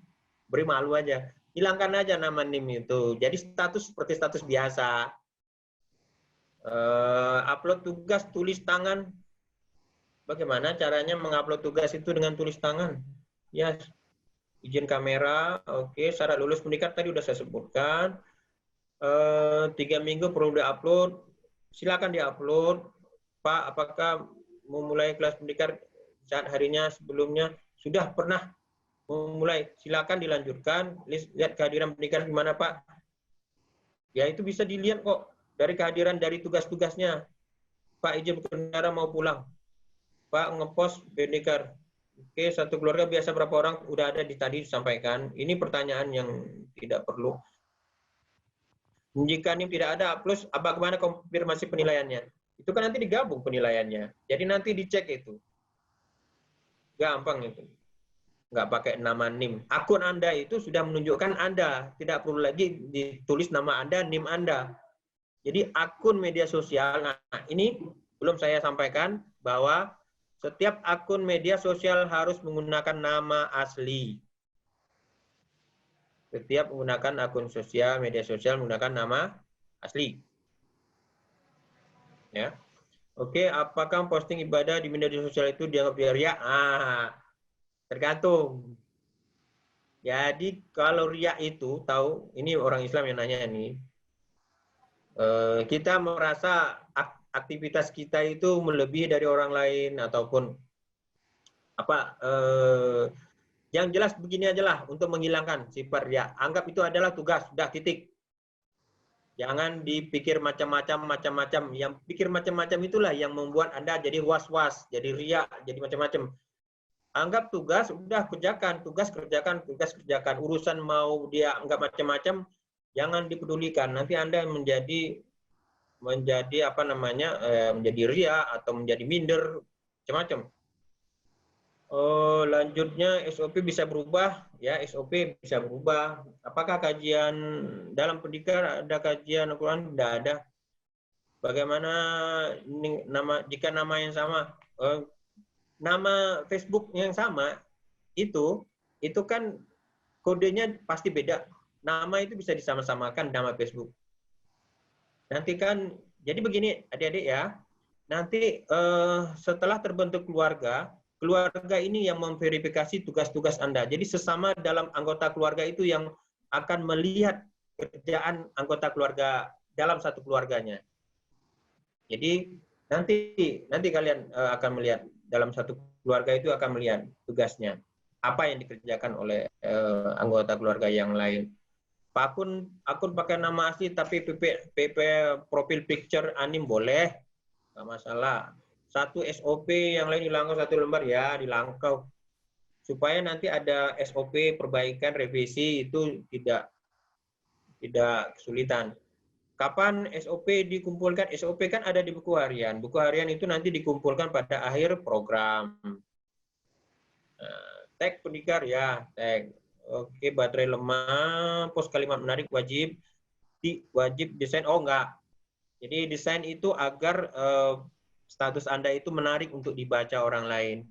Beri malu aja. Hilangkan aja nama NIM itu. Jadi status seperti status biasa. Upload tugas tulis tangan. Bagaimana caranya mengupload tugas itu dengan tulis tangan? Ya, izin kamera, oke. Syarat lulus pendidikan tadi udah saya sebutkan. 3 minggu perlu diupload. Silakan diupload. Pak, apakah memulai kelas pendidikan saat harinya sebelumnya sudah pernah memulai? Silakan dilanjutkan. Lihat kehadiran pendidikan gimana Pak? Ya itu bisa dilihat kok dari kehadiran dari tugas-tugasnya. Pak izin berkendara mau pulang. Pak ngepost pendidikan. Oke, satu keluarga biasa berapa orang? Udah ada di tadi disampaikan. Ini pertanyaan yang tidak perlu. Jika NIM tidak ada, plus bagaimana konfirmasi penilaiannya? Itu kan nanti digabung penilaiannya. Jadi nanti dicek itu. Gampang itu. Nggak pakai nama NIM. Akun Anda itu sudah menunjukkan Anda. Tidak perlu lagi ditulis nama Anda, NIM Anda. Jadi akun media sosial, nah ini belum saya sampaikan bahwa setiap akun media sosial harus menggunakan nama asli. Setiap menggunakan akun sosial, media sosial menggunakan nama asli. Ya. Oke, apakah posting ibadah di media sosial itu dianggap riya? Tergantung. Jadi kalau riya itu, tahu, ini orang Islam yang nanya nih, kita merasa aktivitas kita itu melebihi dari orang lain ataupun apa? Yang jelas begini aja lah untuk menghilangkan sifat riya. Anggap itu adalah tugas, sudah titik. Jangan dipikir macam-macam. Yang pikir macam-macam itulah yang membuat Anda jadi was-was, jadi riya, jadi macam-macam. Anggap tugas, udah kerjakan, tugas kerjakan. Urusan mau dia anggap macam-macam, jangan dipedulikan. Nanti Anda menjadi apa namanya, menjadi riya atau menjadi minder, macam-macam. Lanjutnya SOP bisa berubah, ya SOP bisa berubah. Apakah kajian dalam pendidikan ada kajian Al-Quran? Tidak ada. Bagaimana jika nama yang sama, nama Facebook yang sama itu kan kodenya pasti beda. Nama itu bisa disama-samakan nama Facebook. Nanti kan, jadi begini adik-adik ya. Nanti setelah terbentuk keluarga ini yang memverifikasi tugas-tugas Anda. Jadi sesama dalam anggota keluarga itu yang akan melihat kerjaan anggota keluarga dalam satu keluarganya. Jadi nanti kalian akan melihat dalam satu keluarga itu akan melihat tugasnya. Apa yang dikerjakan oleh anggota keluarga yang lain. Akun pakai nama asli tapi PP profil picture anim boleh. Nggak masalah. Satu SOP yang lain dilangkau satu lembar ya dilangkau supaya nanti ada SOP perbaikan revisi itu tidak kesulitan. Kapan SOP dikumpulkan? SOP kan ada di buku harian. Buku harian itu nanti dikumpulkan pada akhir program. Tag pendikar ya tag. Oke, baterai lemah, pos kalimat menarik wajib desain. Oh enggak. Jadi desain itu agar status Anda itu menarik untuk dibaca orang lain.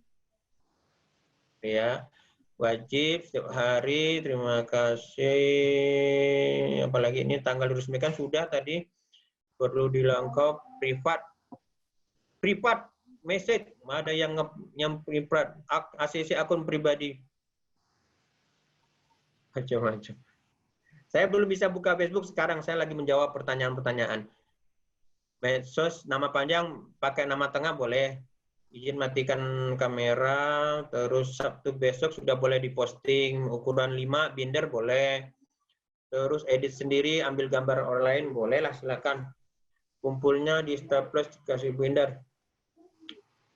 Ya, wajib setiap hari. Terima kasih. Apalagi ini tanggal diresmikan sudah tadi. Perlu dilengkap privat message. Ada yang privat ACC akun pribadi. Macam-macam. Saya belum bisa buka Facebook sekarang. Saya lagi menjawab pertanyaan-pertanyaan. Medsos nama panjang pakai nama tengah boleh. izin matikan kamera, terus Sabtu besok sudah boleh diposting, ukuran 5 binder boleh, terus edit sendiri, ambil gambar orang lain, boleh lah, silakan. Kumpulnya di staples dikasih binder.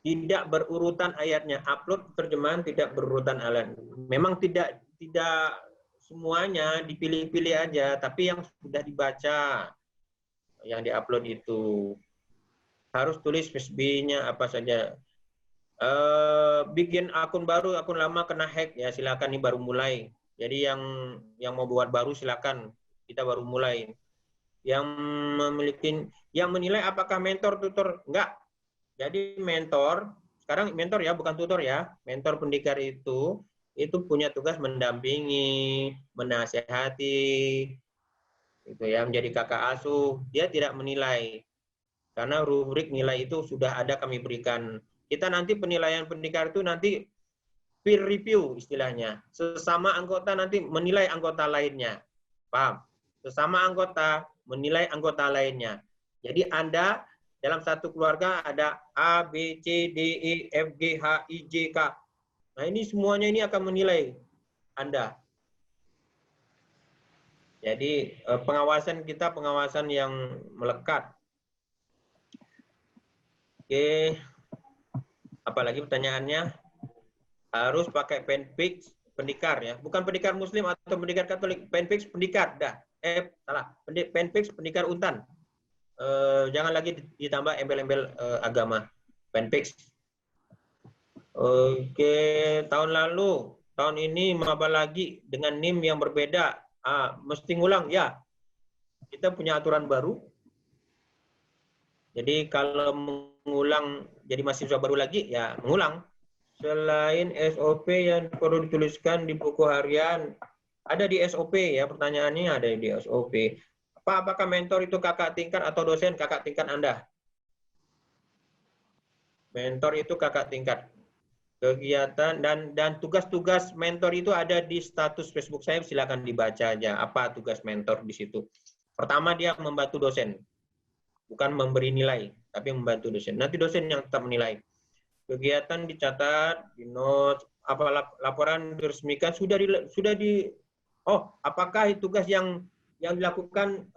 Tidak berurutan ayatnya, upload terjemahan tidak berurutan ayat. Memang tidak semuanya dipilih-pilih aja, tapi yang sudah dibaca, yang diupload itu harus tulis PSB-nya apa saja. Bikin akun baru, akun lama kena hack ya silakan, ini baru mulai. Jadi yang mau buat baru silakan, kita baru mulai. Yang yang menilai apakah mentor tutor enggak. Jadi mentor, sekarang mentor ya bukan tutor ya. Mentor pendikar itu punya tugas mendampingi, menasehati, itu ya, menjadi kakak asuh. Dia tidak menilai. Karena rubrik nilai itu sudah ada kami berikan. Kita nanti penilaian pendikar itu nanti peer review istilahnya. Sesama anggota nanti menilai anggota lainnya. Paham? Sesama anggota menilai anggota lainnya. Jadi Anda dalam satu keluarga ada A, B, C, D, E, F, G, H, I, J, K. Nah ini semuanya ini akan menilai Anda. Jadi pengawasan kita pengawasan yang melekat. Oke, apalagi pertanyaannya? Harus pakai penfix pendikar ya, bukan pendikar Muslim atau pendikar Katolik, penfix pendikar, dah. Salah, penfix pendikar Untan. Jangan lagi ditambah embel-embel agama, penfix. Oke, tahun lalu, tahun ini maba lagi dengan NIM yang berbeda. Mesti ngulang ya. Kita punya aturan baru. Jadi kalau mengulang jadi mahasiswa baru lagi, ya mengulang. Selain SOP yang perlu dituliskan di buku harian, ada di SOP ya, pertanyaannya ada di SOP. Apakah mentor itu kakak tingkat atau dosen kakak tingkat Anda? Mentor itu kakak tingkat. Kegiatan dan tugas-tugas mentor itu ada di status Facebook saya, silakan dibaca aja apa tugas mentor di situ. Pertama dia membantu dosen. Bukan memberi nilai, tapi membantu dosen. Nanti dosen yang tetap menilai. Kegiatan dicatat, di notes, apa laporan diresmikan apakah tugas yang dilakukan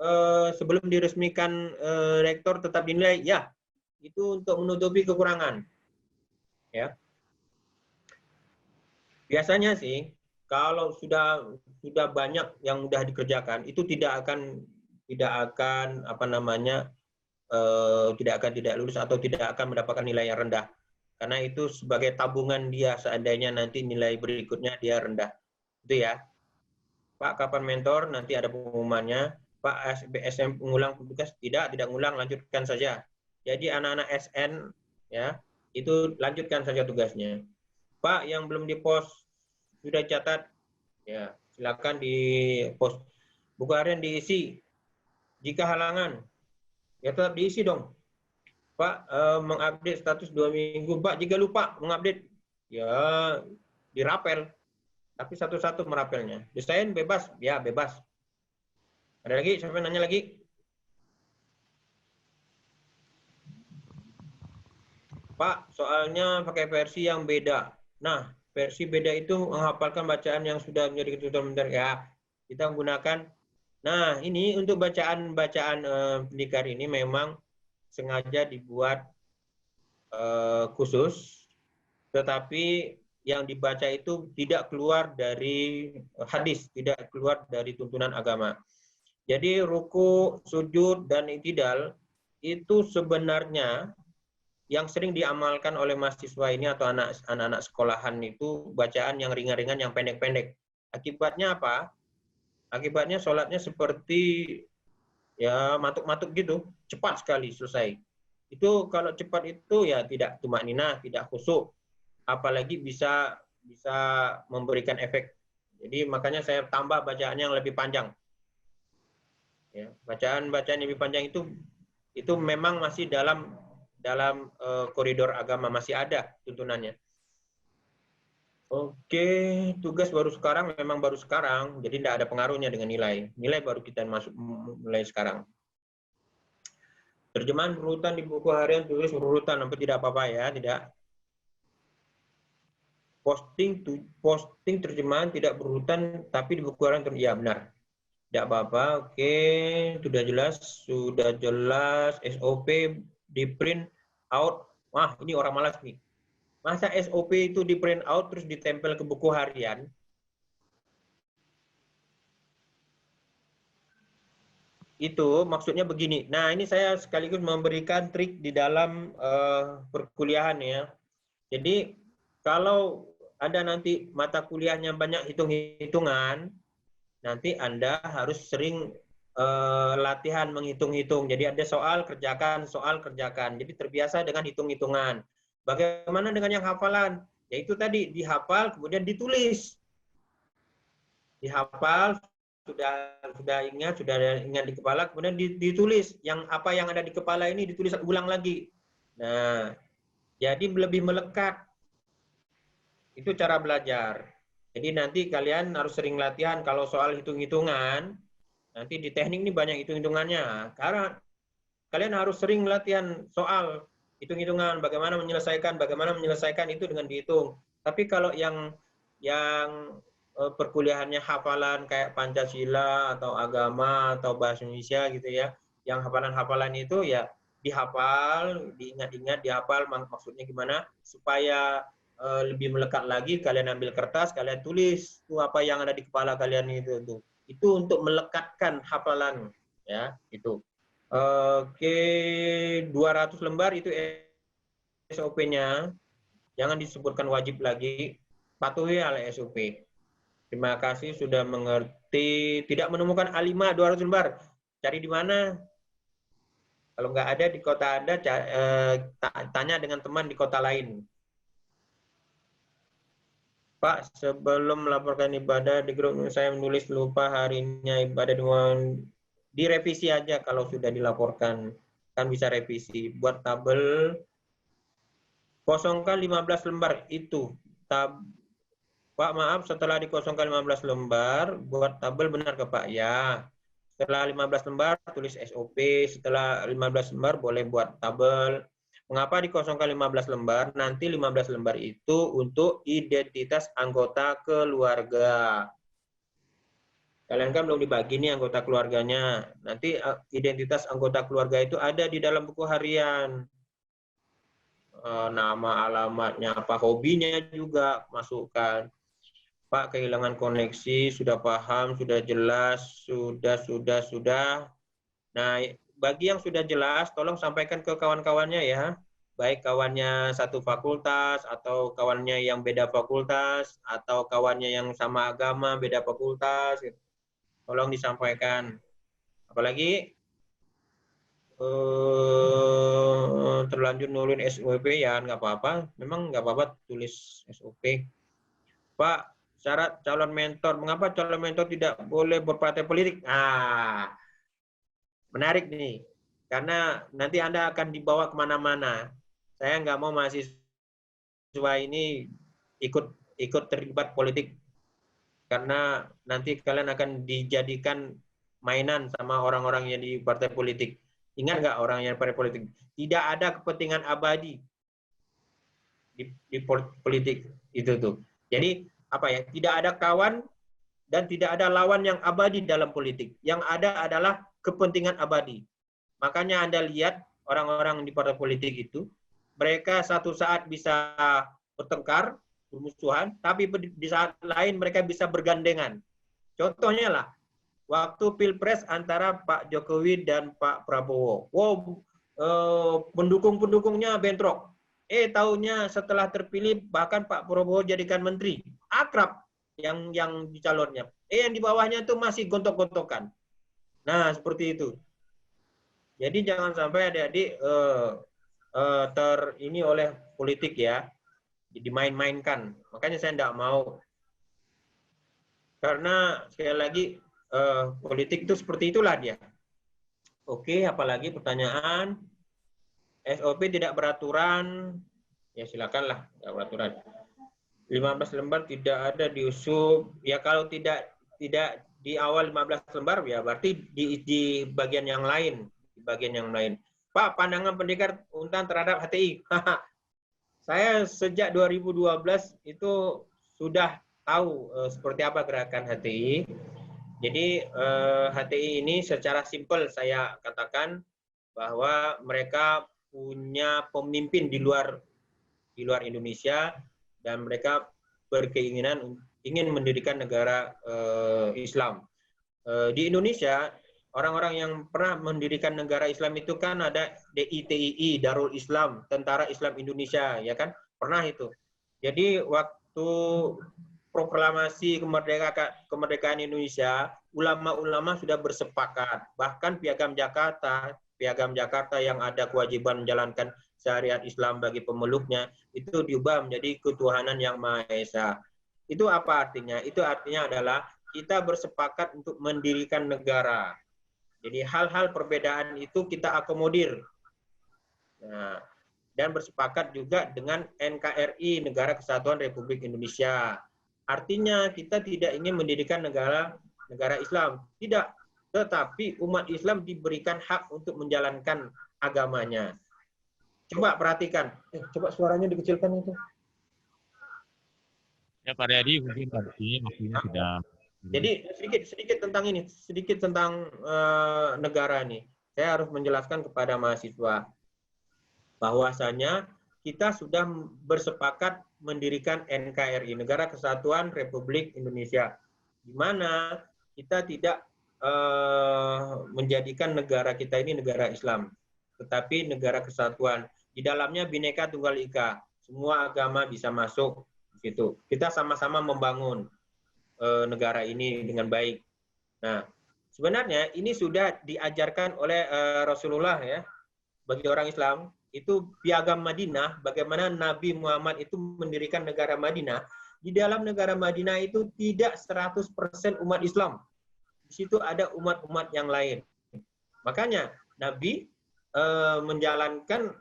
sebelum diresmikan rektor tetap dinilai? Ya, itu untuk menutupi kekurangan. Ya. Biasanya sih kalau sudah banyak yang sudah dikerjakan itu tidak akan tidak lulus atau tidak akan mendapatkan nilai yang rendah. Karena itu sebagai tabungan dia seandainya nanti nilai berikutnya dia rendah. Itu ya. Pak, kapan mentor? Nanti ada pengumumannya. Pak, SM mengulang tugas? Tidak mengulang, lanjutkan saja. Jadi anak-anak SN ya, itu lanjutkan saja tugasnya. Pak, yang belum di-post sudah catat, ya silakan di-post. Buku harian diisi. Jika halangan, ya tetap diisi dong. Pak, mengupdate status 2 minggu. Pak, jika lupa mengupdate, ya dirapel. Tapi satu-satu merapelnya. Desain bebas, ya bebas. Ada lagi? Siapa nanya lagi? Pak, soalnya pakai versi yang beda. Nah, versi beda itu menghafalkan bacaan yang sudah menjadi ketentuan benar. Ya, kita menggunakan. Nah, ini untuk bacaan-bacaan pendikar ini memang sengaja dibuat khusus, tetapi yang dibaca itu tidak keluar dari hadis, tidak keluar dari tuntunan agama. Jadi ruku, sujud, dan i'tidal itu sebenarnya yang sering diamalkan oleh mahasiswa ini atau anak-anak sekolahan itu bacaan yang ringan-ringan, yang pendek-pendek. Akibatnya apa? Akibatnya sholatnya seperti ya matuk-matuk gitu, cepat sekali selesai. Itu kalau cepat itu ya tidak tumakninah, tidak khusyuk, apalagi bisa memberikan efek. Jadi makanya saya tambah bacaan yang lebih panjang. Ya, bacaan-bacaan yang lebih panjang itu memang masih dalam koridor agama, masih ada tuntunannya. Oke, tugas baru sekarang memang baru sekarang, jadi tidak ada pengaruhnya dengan nilai. Nilai baru kita masuk mulai sekarang. Terjemahan berurutan di buku harian tulis berurutan, hampir tidak apa-apa ya, tidak. posting terjemahan tidak berurutan tapi di buku harian ya benar. Tidak apa-apa. Oke, sudah jelas SOP di print out. Wah, ini orang malas nih. Masa SOP itu di print out terus ditempel ke buku harian? Itu maksudnya begini. Nah, ini saya sekaligus memberikan trik di dalam perkuliahan ya. Jadi kalau ada nanti mata kuliahnya banyak hitung-hitungan, nanti Anda harus sering latihan menghitung-hitung. Jadi ada soal kerjakan. Jadi terbiasa dengan hitung-hitungan. Bagaimana dengan yang hafalan? Yaitu tadi dihafal kemudian ditulis. Dihafal sudah ingat di kepala, kemudian ditulis apa yang ada di kepala ini ditulis ulang lagi. Nah, jadi lebih melekat. Itu cara belajar. Jadi nanti kalian harus sering latihan kalau soal hitung-hitungan. Nanti di teknik ini banyak hitung-hitungannya. Karena kalian harus sering latihan soal hitung-hitungan, bagaimana menyelesaikan itu dengan dihitung. Tapi kalau yang perkuliahannya hafalan kayak Pancasila atau agama atau bahasa Indonesia gitu ya, yang hafalan-hafalan itu ya dihafal, diingat-ingat, dihafal maksudnya gimana supaya lebih melekat lagi. Kalian ambil kertas, kalian tulis tuh apa yang ada di kepala kalian itu untuk melekatkan hafalan ya itu. Oke, 200 lembar itu SOP-nya. Jangan disebutkan wajib lagi, patuhi oleh SOP. Terima kasih sudah mengerti. Tidak menemukan A5 200 lembar. Cari di mana? Kalau nggak ada di kota Anda, tanya dengan teman di kota lain. Pak, sebelum melaporkan ibadah di grup saya menulis lupa harinya ibadah direvisi aja kalau sudah dilaporkan. Kan bisa revisi. Buat tabel, kosongkan 15 lembar itu. Pak, maaf, setelah dikosongkan 15 lembar, buat tabel benar ke Pak? Ya. Setelah 15 lembar, tulis SOP. Setelah 15 lembar, boleh buat tabel. Mengapa dikosongkan 15 lembar? Nanti 15 lembar itu untuk identitas anggota keluarga. Kalian kan belum dibagi nih anggota keluarganya. Nanti identitas anggota keluarga itu ada di dalam buku harian. Nama, alamatnya, apa hobinya juga masukkan. Pak, kehilangan koneksi, sudah paham, sudah jelas, sudah. Nah, bagi yang sudah jelas, tolong sampaikan ke kawan-kawannya ya. Baik kawannya satu fakultas, atau kawannya yang beda fakultas, atau kawannya yang sama agama, beda fakultas. Tolong disampaikan. Apalagi terlanjur nurin SOP ya nggak apa-apa. Memang nggak apa-apa tulis SOP. Pak, syarat calon mentor. Mengapa calon mentor tidak boleh berpartai politik? Menarik nih. Karena nanti Anda akan dibawa kemana-mana. Saya nggak mau mahasiswa ini ikut terlibat politik. Karena nanti kalian akan dijadikan mainan sama orang-orang yang di partai politik. Ingat nggak orang yang partai politik? Tidak ada kepentingan abadi di politik itu tuh. Jadi apa ya? Tidak ada kawan dan tidak ada lawan yang abadi dalam politik. Yang ada adalah kepentingan abadi. Makanya Anda lihat orang-orang di partai politik itu, mereka satu saat bisa bertengkar, bermusuhan, tapi di saat lain mereka bisa bergandengan. Contohnya lah, waktu Pilpres antara Pak Jokowi dan Pak Prabowo. Wow, pendukung-pendukungnya bentrok. Tahunya setelah terpilih bahkan Pak Prabowo jadikan menteri. Akrab yang di calonnya. Yang di bawahnya itu masih gontok-gontokan. Nah, seperti itu. Jadi jangan sampai adik-adik ini oleh politik ya. Dimain-mainkan. Makanya saya tidak mau. Karena sekali lagi politik itu seperti itulah dia. Oke, apalagi pertanyaan? SOP tidak beraturan, ya silakanlah, tidak beraturan. 15 lembar tidak ada diusup, ya kalau tidak di awal 15 lembar, ya berarti di bagian yang lain. Di bagian yang lain. Pak, pandangan pendekar Untan terhadap HTI. Saya sejak 2012 itu sudah tahu seperti apa gerakan HTI. Jadi HTI ini secara simpel saya katakan bahwa mereka punya pemimpin di luar Indonesia dan mereka berkeinginan ingin mendirikan negara Islam. Di Indonesia, orang-orang yang pernah mendirikan negara Islam itu kan ada DITII, Darul Islam, Tentara Islam Indonesia, ya kan? Pernah itu. Jadi waktu proklamasi kemerdekaan Indonesia, ulama-ulama sudah bersepakat. Bahkan Piagam Jakarta yang ada kewajiban menjalankan syariat Islam bagi pemeluknya, itu diubah menjadi ketuhanan yang Maha Esa. Itu apa artinya? Itu artinya adalah kita bersepakat untuk mendirikan negara. Jadi hal-hal perbedaan itu kita akomodir. Nah, dan bersepakat juga dengan NKRI, Negara Kesatuan Republik Indonesia. Artinya kita tidak ingin mendirikan negara Islam. Tidak. Tetapi umat Islam diberikan hak untuk menjalankan agamanya. Coba perhatikan. Coba suaranya dikecilkan itu. Ya Pak Riyadi, mungkin waktunya sudah. Jadi sedikit tentang ini, sedikit tentang negara ini. Saya harus menjelaskan kepada mahasiswa bahwasanya kita sudah bersepakat mendirikan NKRI, Negara Kesatuan Republik Indonesia, di mana kita tidak menjadikan negara kita ini negara Islam, tetapi negara kesatuan. Di dalamnya Bhinneka Tunggal Ika, semua agama bisa masuk di situ. Kita sama-sama membangun negara ini dengan baik. Nah, sebenarnya ini sudah diajarkan oleh Rasulullah ya, bagi orang Islam. Itu Piagam Madinah, bagaimana Nabi Muhammad itu mendirikan negara Madinah. Di dalam negara Madinah itu tidak 100% umat Islam. Di situ ada umat-umat yang lain. Makanya Nabi menjalankan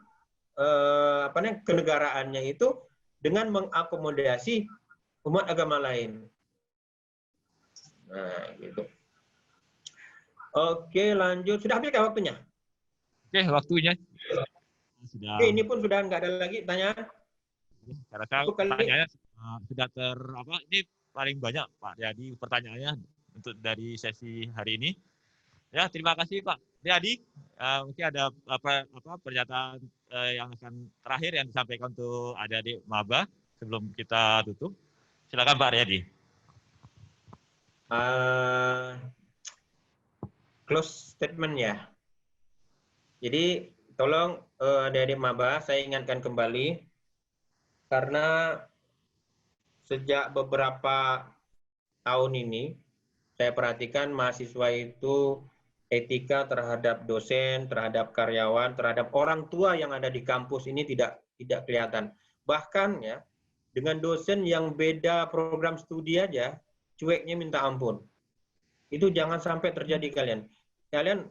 kenegaraannya itu dengan mengakomodasi umat agama lain. Nah, gitu. Oke, lanjut. Sudah habis kah waktunya? Oke, waktunya sudah. Oke, ini pun sudah nggak ada lagi tanya. Saya rasa pertanyaannya sudah ini paling banyak Pak Riyadi pertanyaannya untuk dari sesi hari ini. Ya, terima kasih Pak Riyadi. Mungkin ada pernyataan yang akan terakhir yang disampaikan untuk adik-adik maba sebelum kita tutup. Silakan Pak Riyadi. Close statement ya. Jadi tolong adik-adik maba saya ingatkan kembali karena sejak beberapa tahun ini saya perhatikan mahasiswa itu etika terhadap dosen, terhadap karyawan, terhadap orang tua yang ada di kampus ini tidak kelihatan. Bahkan ya dengan dosen yang beda program studi aja cueknya minta ampun. Itu jangan sampai terjadi kalian. Kalian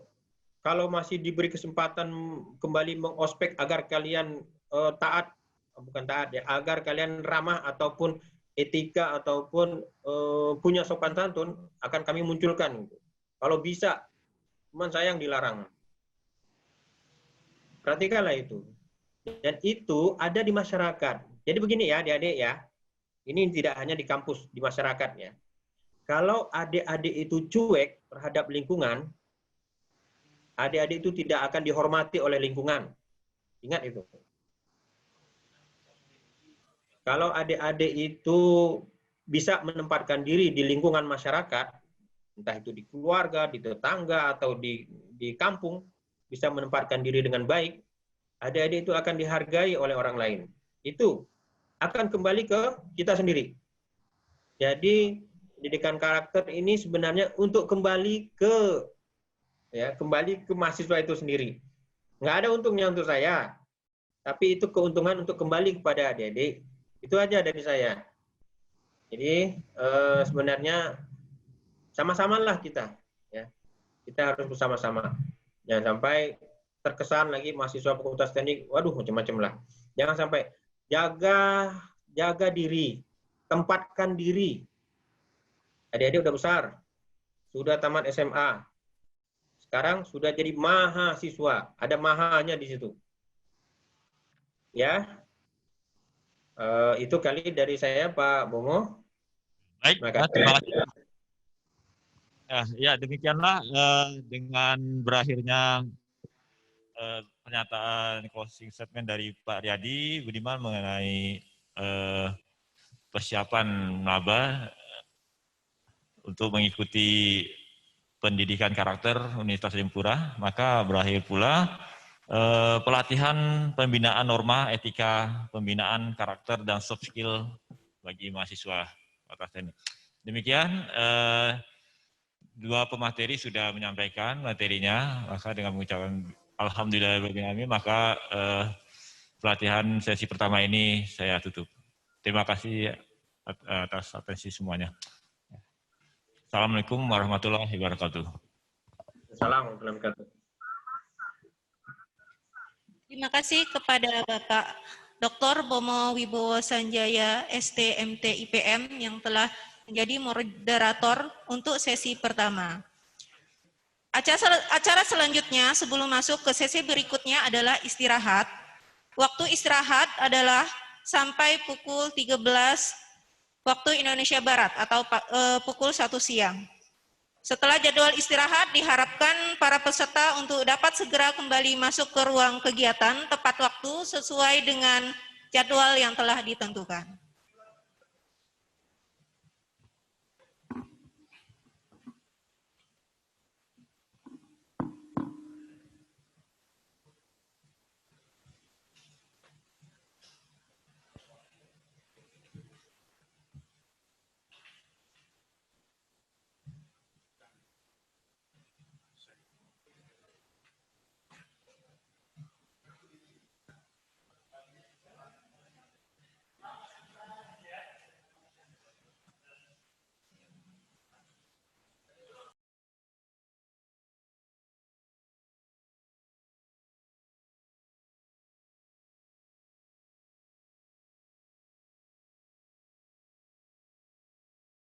kalau masih diberi kesempatan kembali mengospek agar kalian agar kalian ramah ataupun etika ataupun punya sopan santun akan kami munculkan. Kalau bisa, cuman saya yang dilarang. Perhatikanlah itu. Dan itu ada di masyarakat. Jadi begini ya adik-adik ya, ini tidak hanya di kampus, di masyarakatnya. Kalau adik-adik itu cuek terhadap lingkungan, adik-adik itu tidak akan dihormati oleh lingkungan. Ingat itu. Kalau adik-adik itu bisa menempatkan diri di lingkungan masyarakat, entah itu di keluarga, di tetangga, atau di kampung, bisa menempatkan diri dengan baik, adik-adik itu akan dihargai oleh orang lain. Itu akan kembali ke kita sendiri. Jadi pendidikan karakter ini sebenarnya untuk kembali ke mahasiswa itu sendiri. Nggak ada untungnya untuk saya, tapi itu keuntungan untuk kembali kepada adik-adik. Itu aja dari saya. Jadi sebenarnya sama-samalah kita, ya. Kita harus bersama-sama. Jangan sampai terkesan lagi mahasiswa Fakultas Teknik, waduh macam-macam lah. Jangan sampai jaga diri, tempatkan diri. Adik-adik udah besar, sudah tamat SMA, sekarang sudah jadi mahasiswa, ada mahanya di situ. Ya, Itu kali dari saya, Pak Bomo. Baik, Terima terima kasih. kasih. Ya, demikianlah dengan berakhirnya pernyataan closing statement dari Pak Riyadi Budiman mengenai persiapan maba untuk mengikuti pendidikan karakter Universitas Lempura, maka berakhir pula pelatihan pembinaan norma, etika, pembinaan karakter dan soft skill bagi mahasiswa Fakultas Teknik. Demikian dua pemateri sudah menyampaikan materinya, maka dengan mengucapkan alhamdulillahirobbilalamin, maka pelatihan sesi pertama ini saya tutup. Terima kasih atas atensi semuanya. Assalamualaikum warahmatullahi wabarakatuh. Assalamualaikum warahmatullahi wabarakatuh. Terima kasih kepada Bapak Dr. Bomo Wibowo Sanjaya, STMT IPM yang telah menjadi moderator untuk sesi pertama. Acara selanjutnya sebelum masuk ke sesi berikutnya adalah istirahat. Waktu istirahat adalah sampai pukul 13 waktu Indonesia Barat atau pukul 1 siang. Setelah jadwal istirahat, diharapkan para peserta untuk dapat segera kembali masuk ke ruang kegiatan tepat waktu sesuai dengan jadwal yang telah ditentukan.